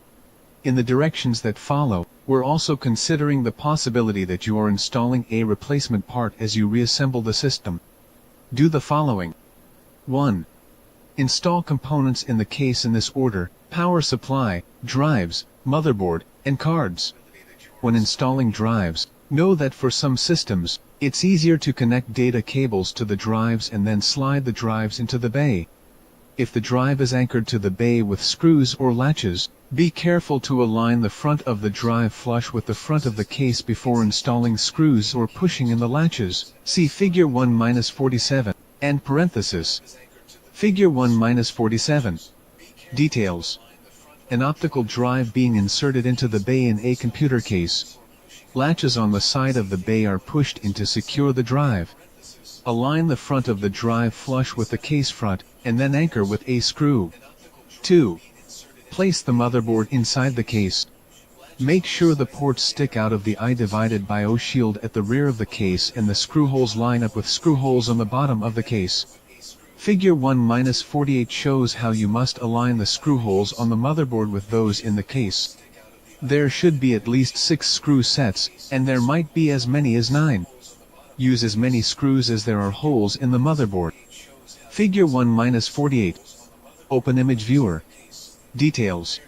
In the directions that follow, we're also considering the possibility that you are installing a replacement part as you reassemble the system. Do the following. 1. Install components in the case in this order: power supply, drives, motherboard, and cards. When installing drives, know that for some systems, it's easier to connect data cables to the drives and then slide the drives into the bay. If the drive is anchored to the bay with screws or latches, be careful to align the front of the drive flush with the front of the case before installing screws or pushing in the latches. See Figure 1-47, and parenthesis. Figure 1-47. Details. An optical drive being inserted into the bay in a computer case. Latches on the side of the bay are pushed in to secure the drive. Align the front of the drive flush with the case front, and then anchor with a screw. 2. Place the motherboard inside the case. Make sure the ports stick out of the I/O shield at the rear of the case and the screw holes line up with screw holes on the bottom of the case. Figure 1-48 shows how you must align the screw holes on the motherboard with those in the case. There should be at least 6 screw sets, and there might be as many as 9. Use as many screws as there are holes in the motherboard. Figure 1-48. Open Image Viewer. Details.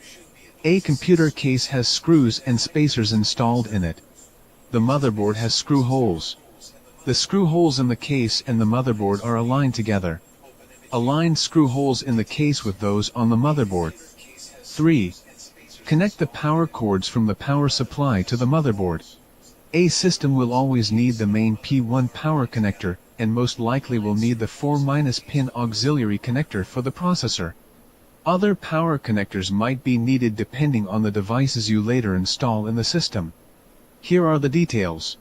A computer case has screws and spacers installed in it. The motherboard has screw holes. The screw holes in the case and the motherboard are aligned together. Align screw holes in the case with those on the motherboard. 3. Connect the power cords from the power supply to the motherboard. A system will always need the main P1 power connector, and most likely will need the 4- pin auxiliary connector for the processor. Other power connectors might be needed depending on the devices you later install in the system. Here are the details.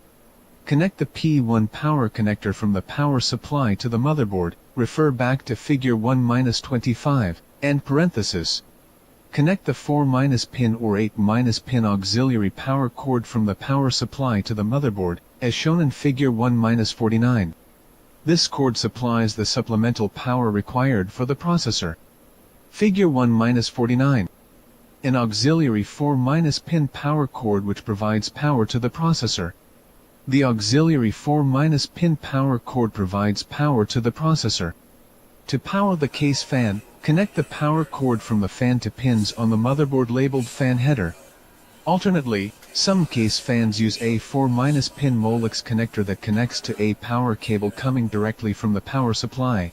Connect the P1 power connector from the power supply to the motherboard, refer back to figure 1-25, end parenthesis. Connect the 4- pin or 8- pin auxiliary power cord from the power supply to the motherboard, as shown in figure 1-49. This cord supplies the supplemental power required for the processor. Figure 1-49. An auxiliary 4- pin power cord which provides power to the processor. The auxiliary 4- pin power cord provides power to the processor. To power the case fan, connect the power cord from the fan to pins on the motherboard labeled fan header. Alternately, some case fans use a 4- pin Molex connector that connects to a power cable coming directly from the power supply.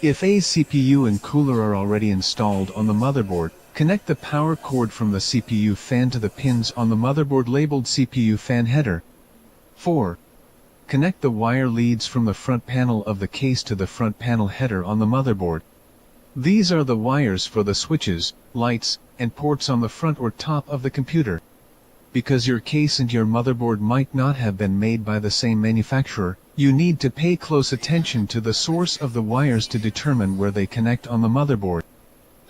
If a CPU and cooler are already installed on the motherboard, connect the power cord from the CPU fan to the pins on the motherboard labeled CPU fan header. 4. Connect the wire leads from the front panel of the case to the front panel header on the motherboard. These are the wires for the switches, lights, and ports on the front or top of the computer. Because your case and your motherboard might not have been made by the same manufacturer, you need to pay close attention to the source of the wires to determine where they connect on the motherboard.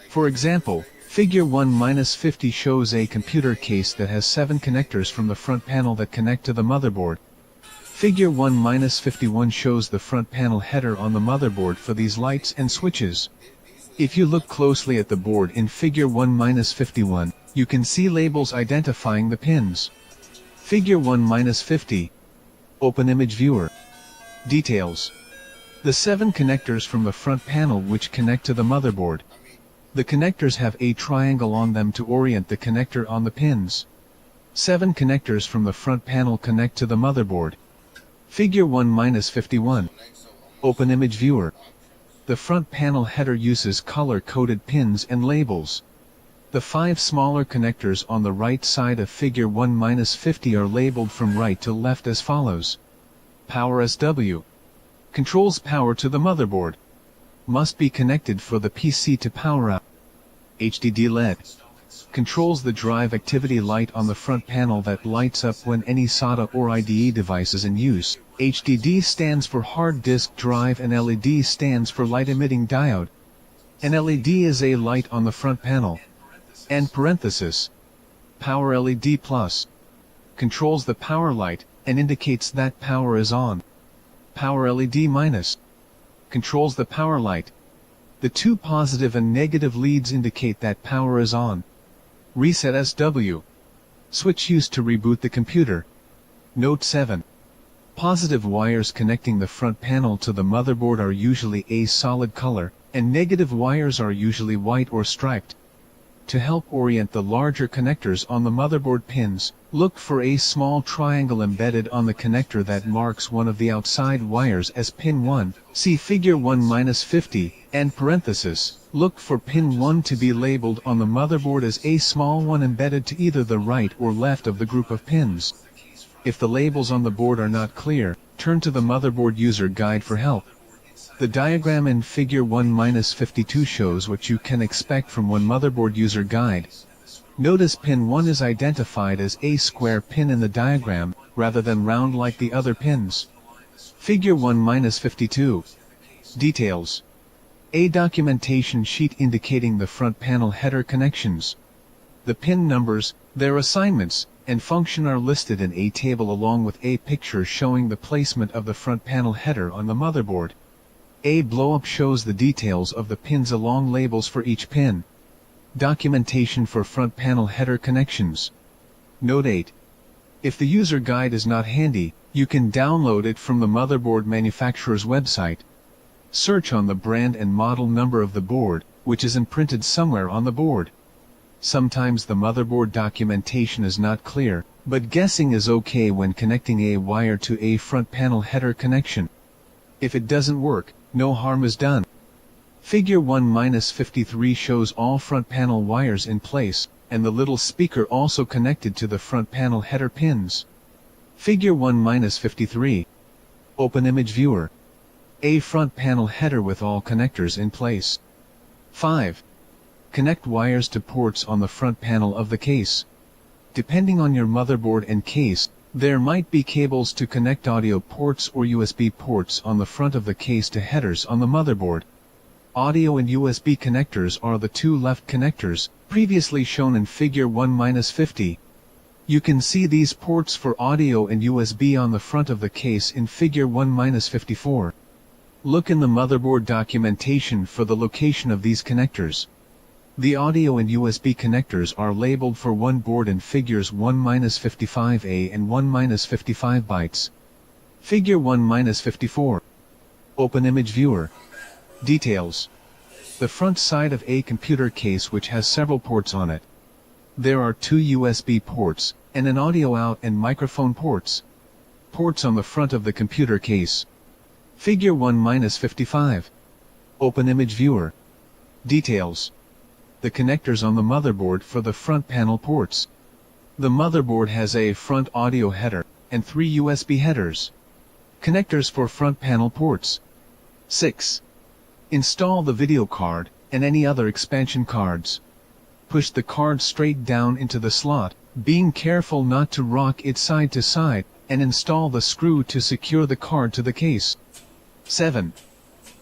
For example, figure 1-50 shows a computer case that has 7 connectors from the front panel that connect to the motherboard. Figure 1-51 shows the front panel header on the motherboard for these lights and switches. If you look closely at the board in figure 1-51, you can see labels identifying the pins. Figure 1-50. Open Image Viewer. Details. The 7 connectors from the front panel which connect to the motherboard. The connectors have a triangle on them to orient the connector on the pins. 7 connectors from the front panel connect to the motherboard. Figure 1-51. Open Image Viewer. The front panel header uses color-coded pins and labels. The 5 smaller connectors on the right side of figure 1-50 are labeled from right to left as follows. Power SW. Controls power to the motherboard. Must be connected for the PC to power up. HDD LED. Controls the drive activity light on the front panel that lights up when any SATA or IDE device is in use. HDD stands for hard disk drive and LED stands for light emitting diode. An LED is a light on the front panel. End parenthesis. Power LED plus. Controls the power light and indicates that power is on. Power LED minus. Controls the power light. The 2 positive and negative leads indicate that power is on. Reset SW. Switch used to reboot the computer. Note 7. Positive wires connecting the front panel to the motherboard are usually a solid color, and negative wires are usually white or striped. To help orient the larger connectors on the motherboard pins, look for a small triangle embedded on the connector that marks one of the outside wires as pin 1. See figure 1-50, end parenthesis. Look for pin 1 to be labeled on the motherboard as a small one embedded to either the right or left of the group of pins. If the labels on the board are not clear, turn to the motherboard user guide for help. The diagram in figure 1-52 shows what you can expect from one motherboard user guide. Notice pin 1 is identified as a square pin in the diagram, rather than round like the other pins. Figure 1-52. Details. A documentation sheet indicating the front panel header connections. The pin numbers, their assignments, and function are listed in a table along with a picture showing the placement of the front panel header on the motherboard. A blow-up shows the details of the pins along labels for each pin. Documentation for front panel header connections. Note 8. If the user guide is not handy, you can download it from the motherboard manufacturer's website. Search on the brand and model number of the board, which is imprinted somewhere on the board. Sometimes the motherboard documentation is not clear, but guessing is okay when connecting a wire to a front panel header connection. If it doesn't work, no harm is done. Figure 1-53 shows all front panel wires in place, and the little speaker also connected to the front panel header pins. Figure 1-53. Open image viewer. A front panel header with all connectors in place. 5. Connect wires to ports on the front panel of the case. Depending on your motherboard and case, there might be cables to connect audio ports or USB ports on the front of the case to headers on the motherboard. Audio and USB connectors are the two left connectors, previously shown in figure 1-50. You can see these ports for audio and USB on the front of the case in figure 1-54. Look in the motherboard documentation for the location of these connectors. The audio and USB connectors are labeled for one board in figures 1-55A and 1-55 bytes. Figure 1-54. Open image viewer. Details. The front side of a computer case which has several ports on it. There are two USB ports, and an audio out and microphone ports. Ports on the front of the computer case. Figure 1-55. Open image viewer. Details. The connectors on the motherboard for the front panel ports. The motherboard has a front audio header, and 3 USB headers. Connectors for front panel ports. 6. Install the video card, and any other expansion cards. Push the card straight down into the slot, being careful not to rock it side to side, and install the screw to secure the card to the case. 7.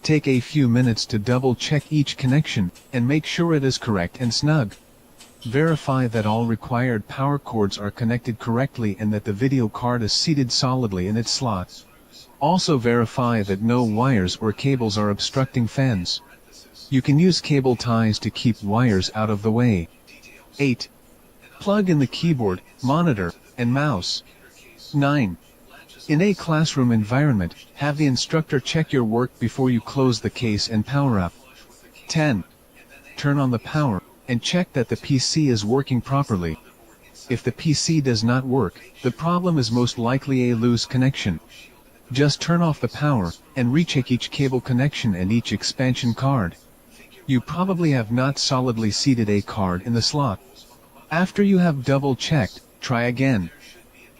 Take a few minutes to double-check each connection, and make sure it is correct and snug. Verify that all required power cords are connected correctly and that the video card is seated solidly in its slot. Also verify that no wires or cables are obstructing fans. You can use cable ties to keep wires out of the way. 8. Plug in the keyboard, monitor, and mouse. 9. In a classroom environment, have the instructor check your work before you close the case and power up. 10. Turn on the power, and check that the PC is working properly. If the PC does not work, the problem is most likely a loose connection. Just turn off the power, and recheck each cable connection and each expansion card. You probably have not solidly seated a card in the slot. After you have double-checked, try again.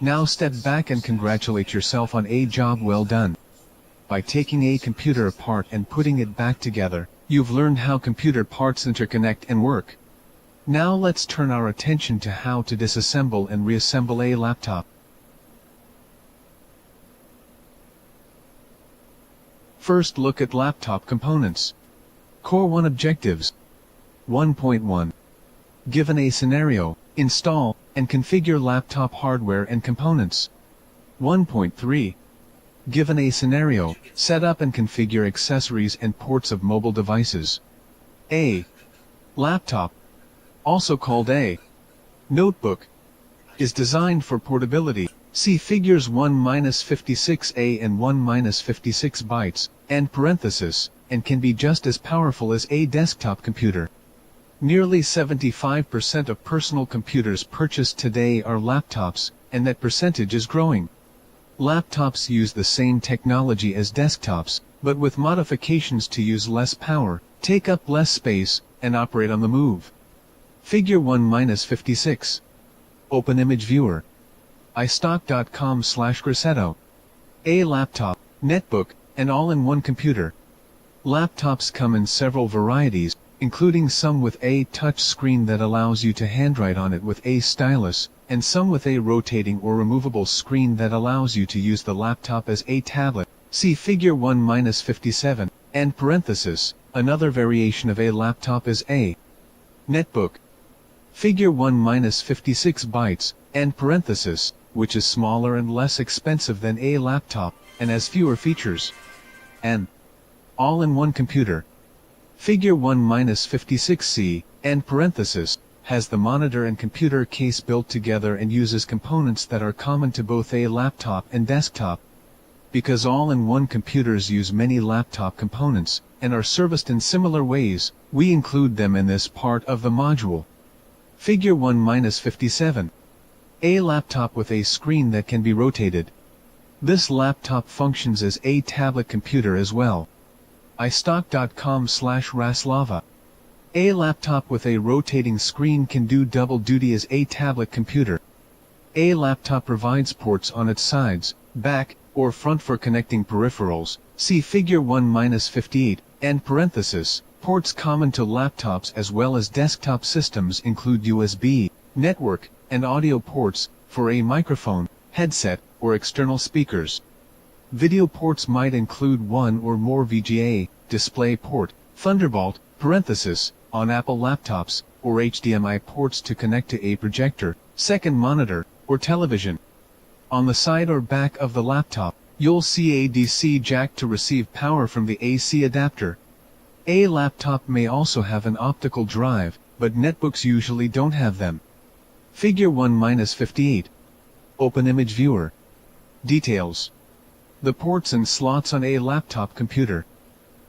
Now step back and congratulate yourself on a job well done. By taking a computer apart and putting it back together, you've learned how computer parts interconnect and work. Now let's turn our attention to how to disassemble and reassemble a laptop. First, look at laptop components. Core 1 objectives. 1.1. Given a scenario, install and configure laptop hardware and components. 1.3. Given a scenario, set up and configure accessories and ports of mobile devices. A laptop, also called a notebook, is designed for portability. See figures 1-56A and 1-56 bytes, and parenthesis, and can be just as powerful as a desktop computer. Nearly 75% of personal computers purchased today are laptops, and that percentage is growing. Laptops use the same technology as desktops, but with modifications to use less power, take up less space, and operate on the move. Figure 1-56. Open image viewer. istock.com/Grosseto. A laptop, netbook, and all-in-one computer. Laptops come in several varieties, including some with a touch screen that allows you to handwrite on it with a stylus, and some with a rotating or removable screen that allows you to use the laptop as a tablet. See figure 1-57, and parenthesis, another variation of a laptop is a netbook. Figure 1-56 bytes, and parenthesis, which is smaller and less expensive than a laptop, and has fewer features. An all-in-one computer. Figure 1-56C, and parenthesis, has the monitor and computer case built together and uses components that are common to both a laptop and desktop. Because all-in-one computers use many laptop components, and are serviced in similar ways, we include them in this part of the module. Figure 1-57. A laptop with a screen that can be rotated. This laptop functions as a tablet computer as well. istock.com/Raslava. A laptop with a rotating screen can do double duty as a tablet computer. A laptop provides ports on its sides, back, or front for connecting peripherals. See Figure 1-58, and parenthesis. Ports common to laptops as well as desktop systems include USB, network, and audio ports, for a microphone, headset, or external speakers. Video ports might include one or more VGA, DisplayPort, Thunderbolt, parenthesis, on Apple laptops, or HDMI ports to connect to a projector, second monitor, or television. On the side or back of the laptop, you'll see a DC jack to receive power from the AC adapter. A laptop may also have an optical drive, but netbooks usually don't have them. Figure 1-58. Open Image Viewer. Details. The ports and slots on a laptop computer.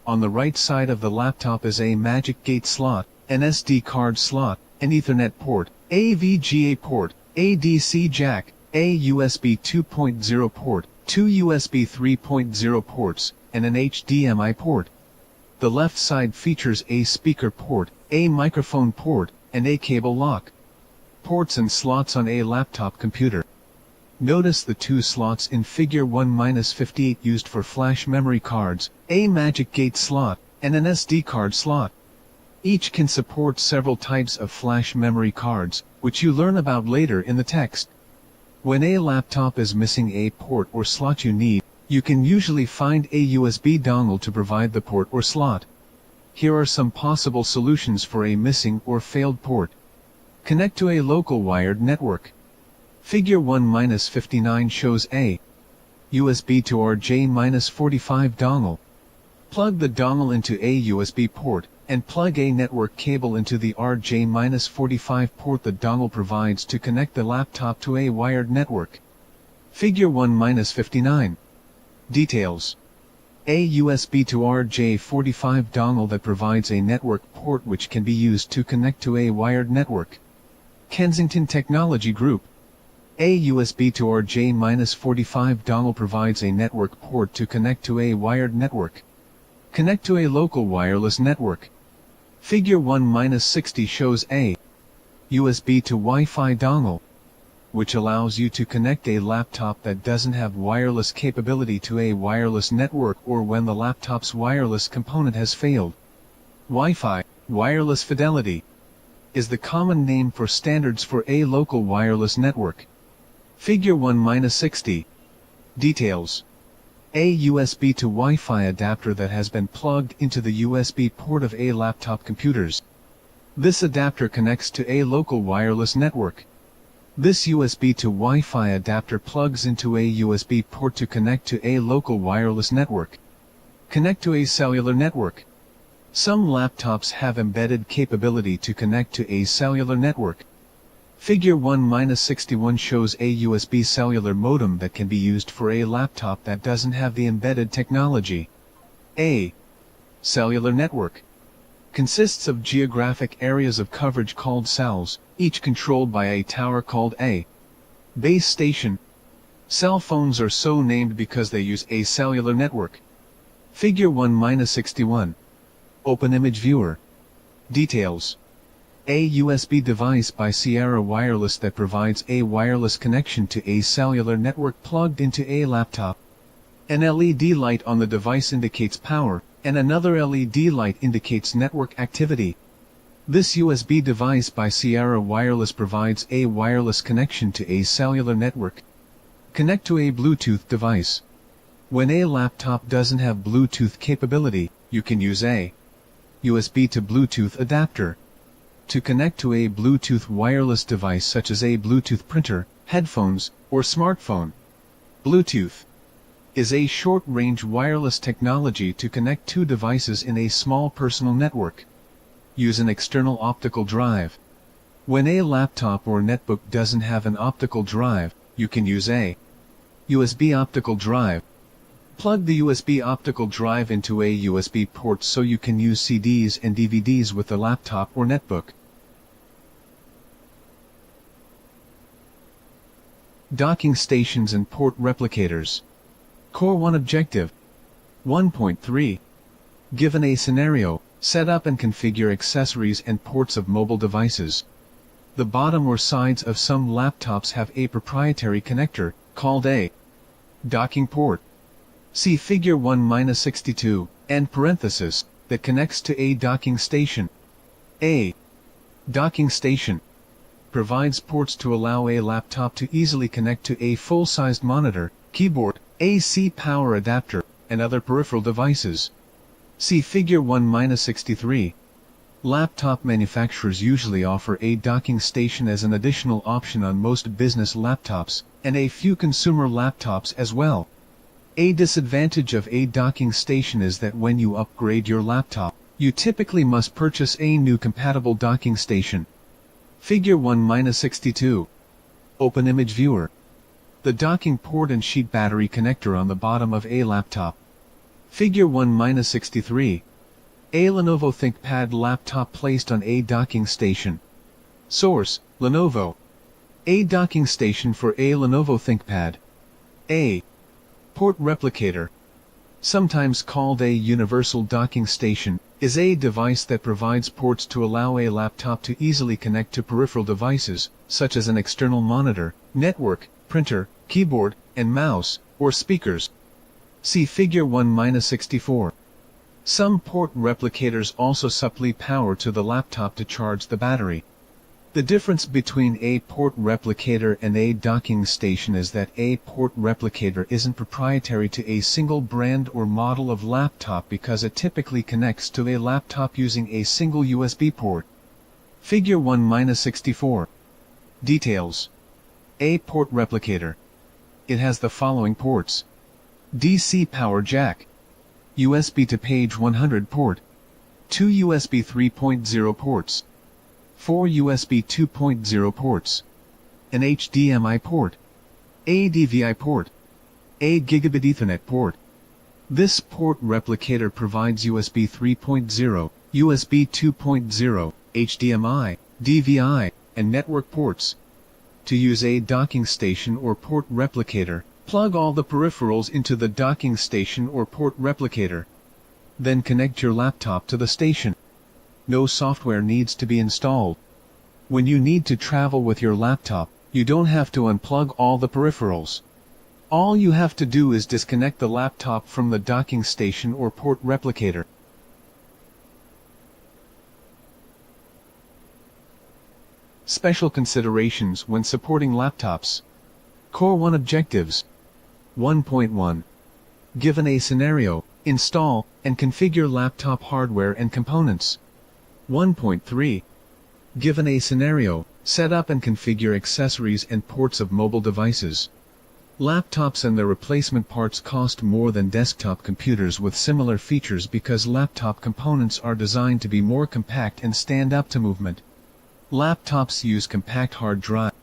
On the right side of the laptop is a Magic Gate slot, an SD card slot, an Ethernet port, a VGA port, a DC jack, a USB 2.0 port, two USB 3.0 ports, and an HDMI port. The left side features a speaker port, a microphone port, and a cable lock. Ports and slots on a laptop computer. Notice the two slots in Figure 1-58 used for flash memory cards, a Magic Gate slot, and an SD card slot. Each can support several types of flash memory cards, which you learn about later in the text. When a laptop is missing a port or slot you can usually find a USB dongle to provide the port or slot. Here are some possible solutions for a missing or failed port. Connect to a local wired network. Figure 1-59 shows a USB to RJ-45 dongle. Plug the dongle into a USB port, and plug a network cable into the RJ-45 port the dongle provides to connect the laptop to a wired network. Figure 1-59. Details. A USB to RJ-45 dongle that provides a network port which can be used to connect to a wired network. Kensington Technology Group. A USB to RJ-45 dongle provides a network port to connect to a wired network. Connect to a local wireless network. Figure 1-60 shows a USB to Wi-Fi dongle, which allows you to connect a laptop that doesn't have wireless capability to a wireless network or when the laptop's wireless component has failed. Wi-Fi, wireless fidelity, is the common name for standards for a local wireless network. Figure 1-60. Details. A USB to Wi-Fi adapter that has been plugged into the USB port of a laptop computers. This adapter connects to a local wireless network. This USB to Wi-Fi adapter plugs into a USB port to connect to a local wireless network. Connect to a cellular network. Some laptops have embedded capability to connect to a cellular network. Figure 1-61 shows a USB cellular modem that can be used for a laptop that doesn't have the embedded technology. A cellular network consists of geographic areas of coverage called cells, each controlled by a tower called a base station. Cell phones are so named because they use a cellular network. Figure 1-61. Open Image Viewer. Details. A USB device by Sierra Wireless that provides a wireless connection to a cellular network plugged into a laptop. An LED light on the device indicates power, and another LED light indicates network activity. This USB device by Sierra Wireless provides a wireless connection to a cellular network. Connect to a Bluetooth device. When a laptop doesn't have Bluetooth capability, you can use a USB to Bluetooth adapter to connect to a Bluetooth wireless device such as a Bluetooth printer, headphones, or smartphone. Bluetooth is a short-range wireless technology to connect two devices in a small personal network. Use an external optical drive. When a laptop or netbook doesn't have an optical drive, you can use a USB optical drive. Plug the USB optical drive into a USB port so you can use CDs and DVDs with the laptop or netbook. Docking stations and port replicators. Core 1 Objective 1.3. Given a scenario, set up and configure accessories and ports of mobile devices. The bottom or sides of some laptops have a proprietary connector, called a docking port. See Figure 1-62, end parenthesis, that connects to a docking station. A docking station provides ports to allow a laptop to easily connect to a full-sized monitor, keyboard, AC power adapter, and other peripheral devices. See Figure 1-63. Laptop manufacturers usually offer a docking station as an additional option on most business laptops, and a few consumer laptops as well. A disadvantage of a docking station is that when you upgrade your laptop, you typically must purchase a new compatible docking station. Figure 1-62. Open Image Viewer. The docking port and sheet battery connector on the bottom of a laptop. Figure 1-63. A Lenovo ThinkPad laptop placed on a docking station. Source, Lenovo. A docking station for a Lenovo ThinkPad. A port replicator, sometimes called a universal docking station, is a device that provides ports to allow a laptop to easily connect to peripheral devices, such as an external monitor, network, printer, keyboard, and mouse, or speakers. See Figure 1-64. Some port replicators also supply power to the laptop to charge the battery. The difference between a port replicator and a docking station is that a port replicator isn't proprietary to a single brand or model of laptop because it typically connects to a laptop using a single USB port. Figure 1-64. Details. A port replicator. It has the following ports. DC power jack. USB to page 100 port. 2 USB 3.0 ports. 4 USB 2.0 ports. An HDMI port. A DVI port. A Gigabit Ethernet port. This port replicator provides USB 3.0, USB 2.0, HDMI, DVI, and network ports. To use a docking station or port replicator, plug all the peripherals into the docking station or port replicator. Then connect your laptop to the station. No software needs to be installed. When you need to travel with your laptop, you don't have to unplug all the peripherals. All you have to do is disconnect the laptop from the docking station or port replicator. Special considerations when supporting laptops. Core 1 Objectives. 1.1. Given a scenario, install and configure laptop hardware and components. 1.3. Given a scenario, set up and configure accessories and ports of mobile devices. Laptops and their replacement parts cost more than desktop computers with similar features because laptop components are designed to be more compact and stand up to movement. Laptops use compact hard drives.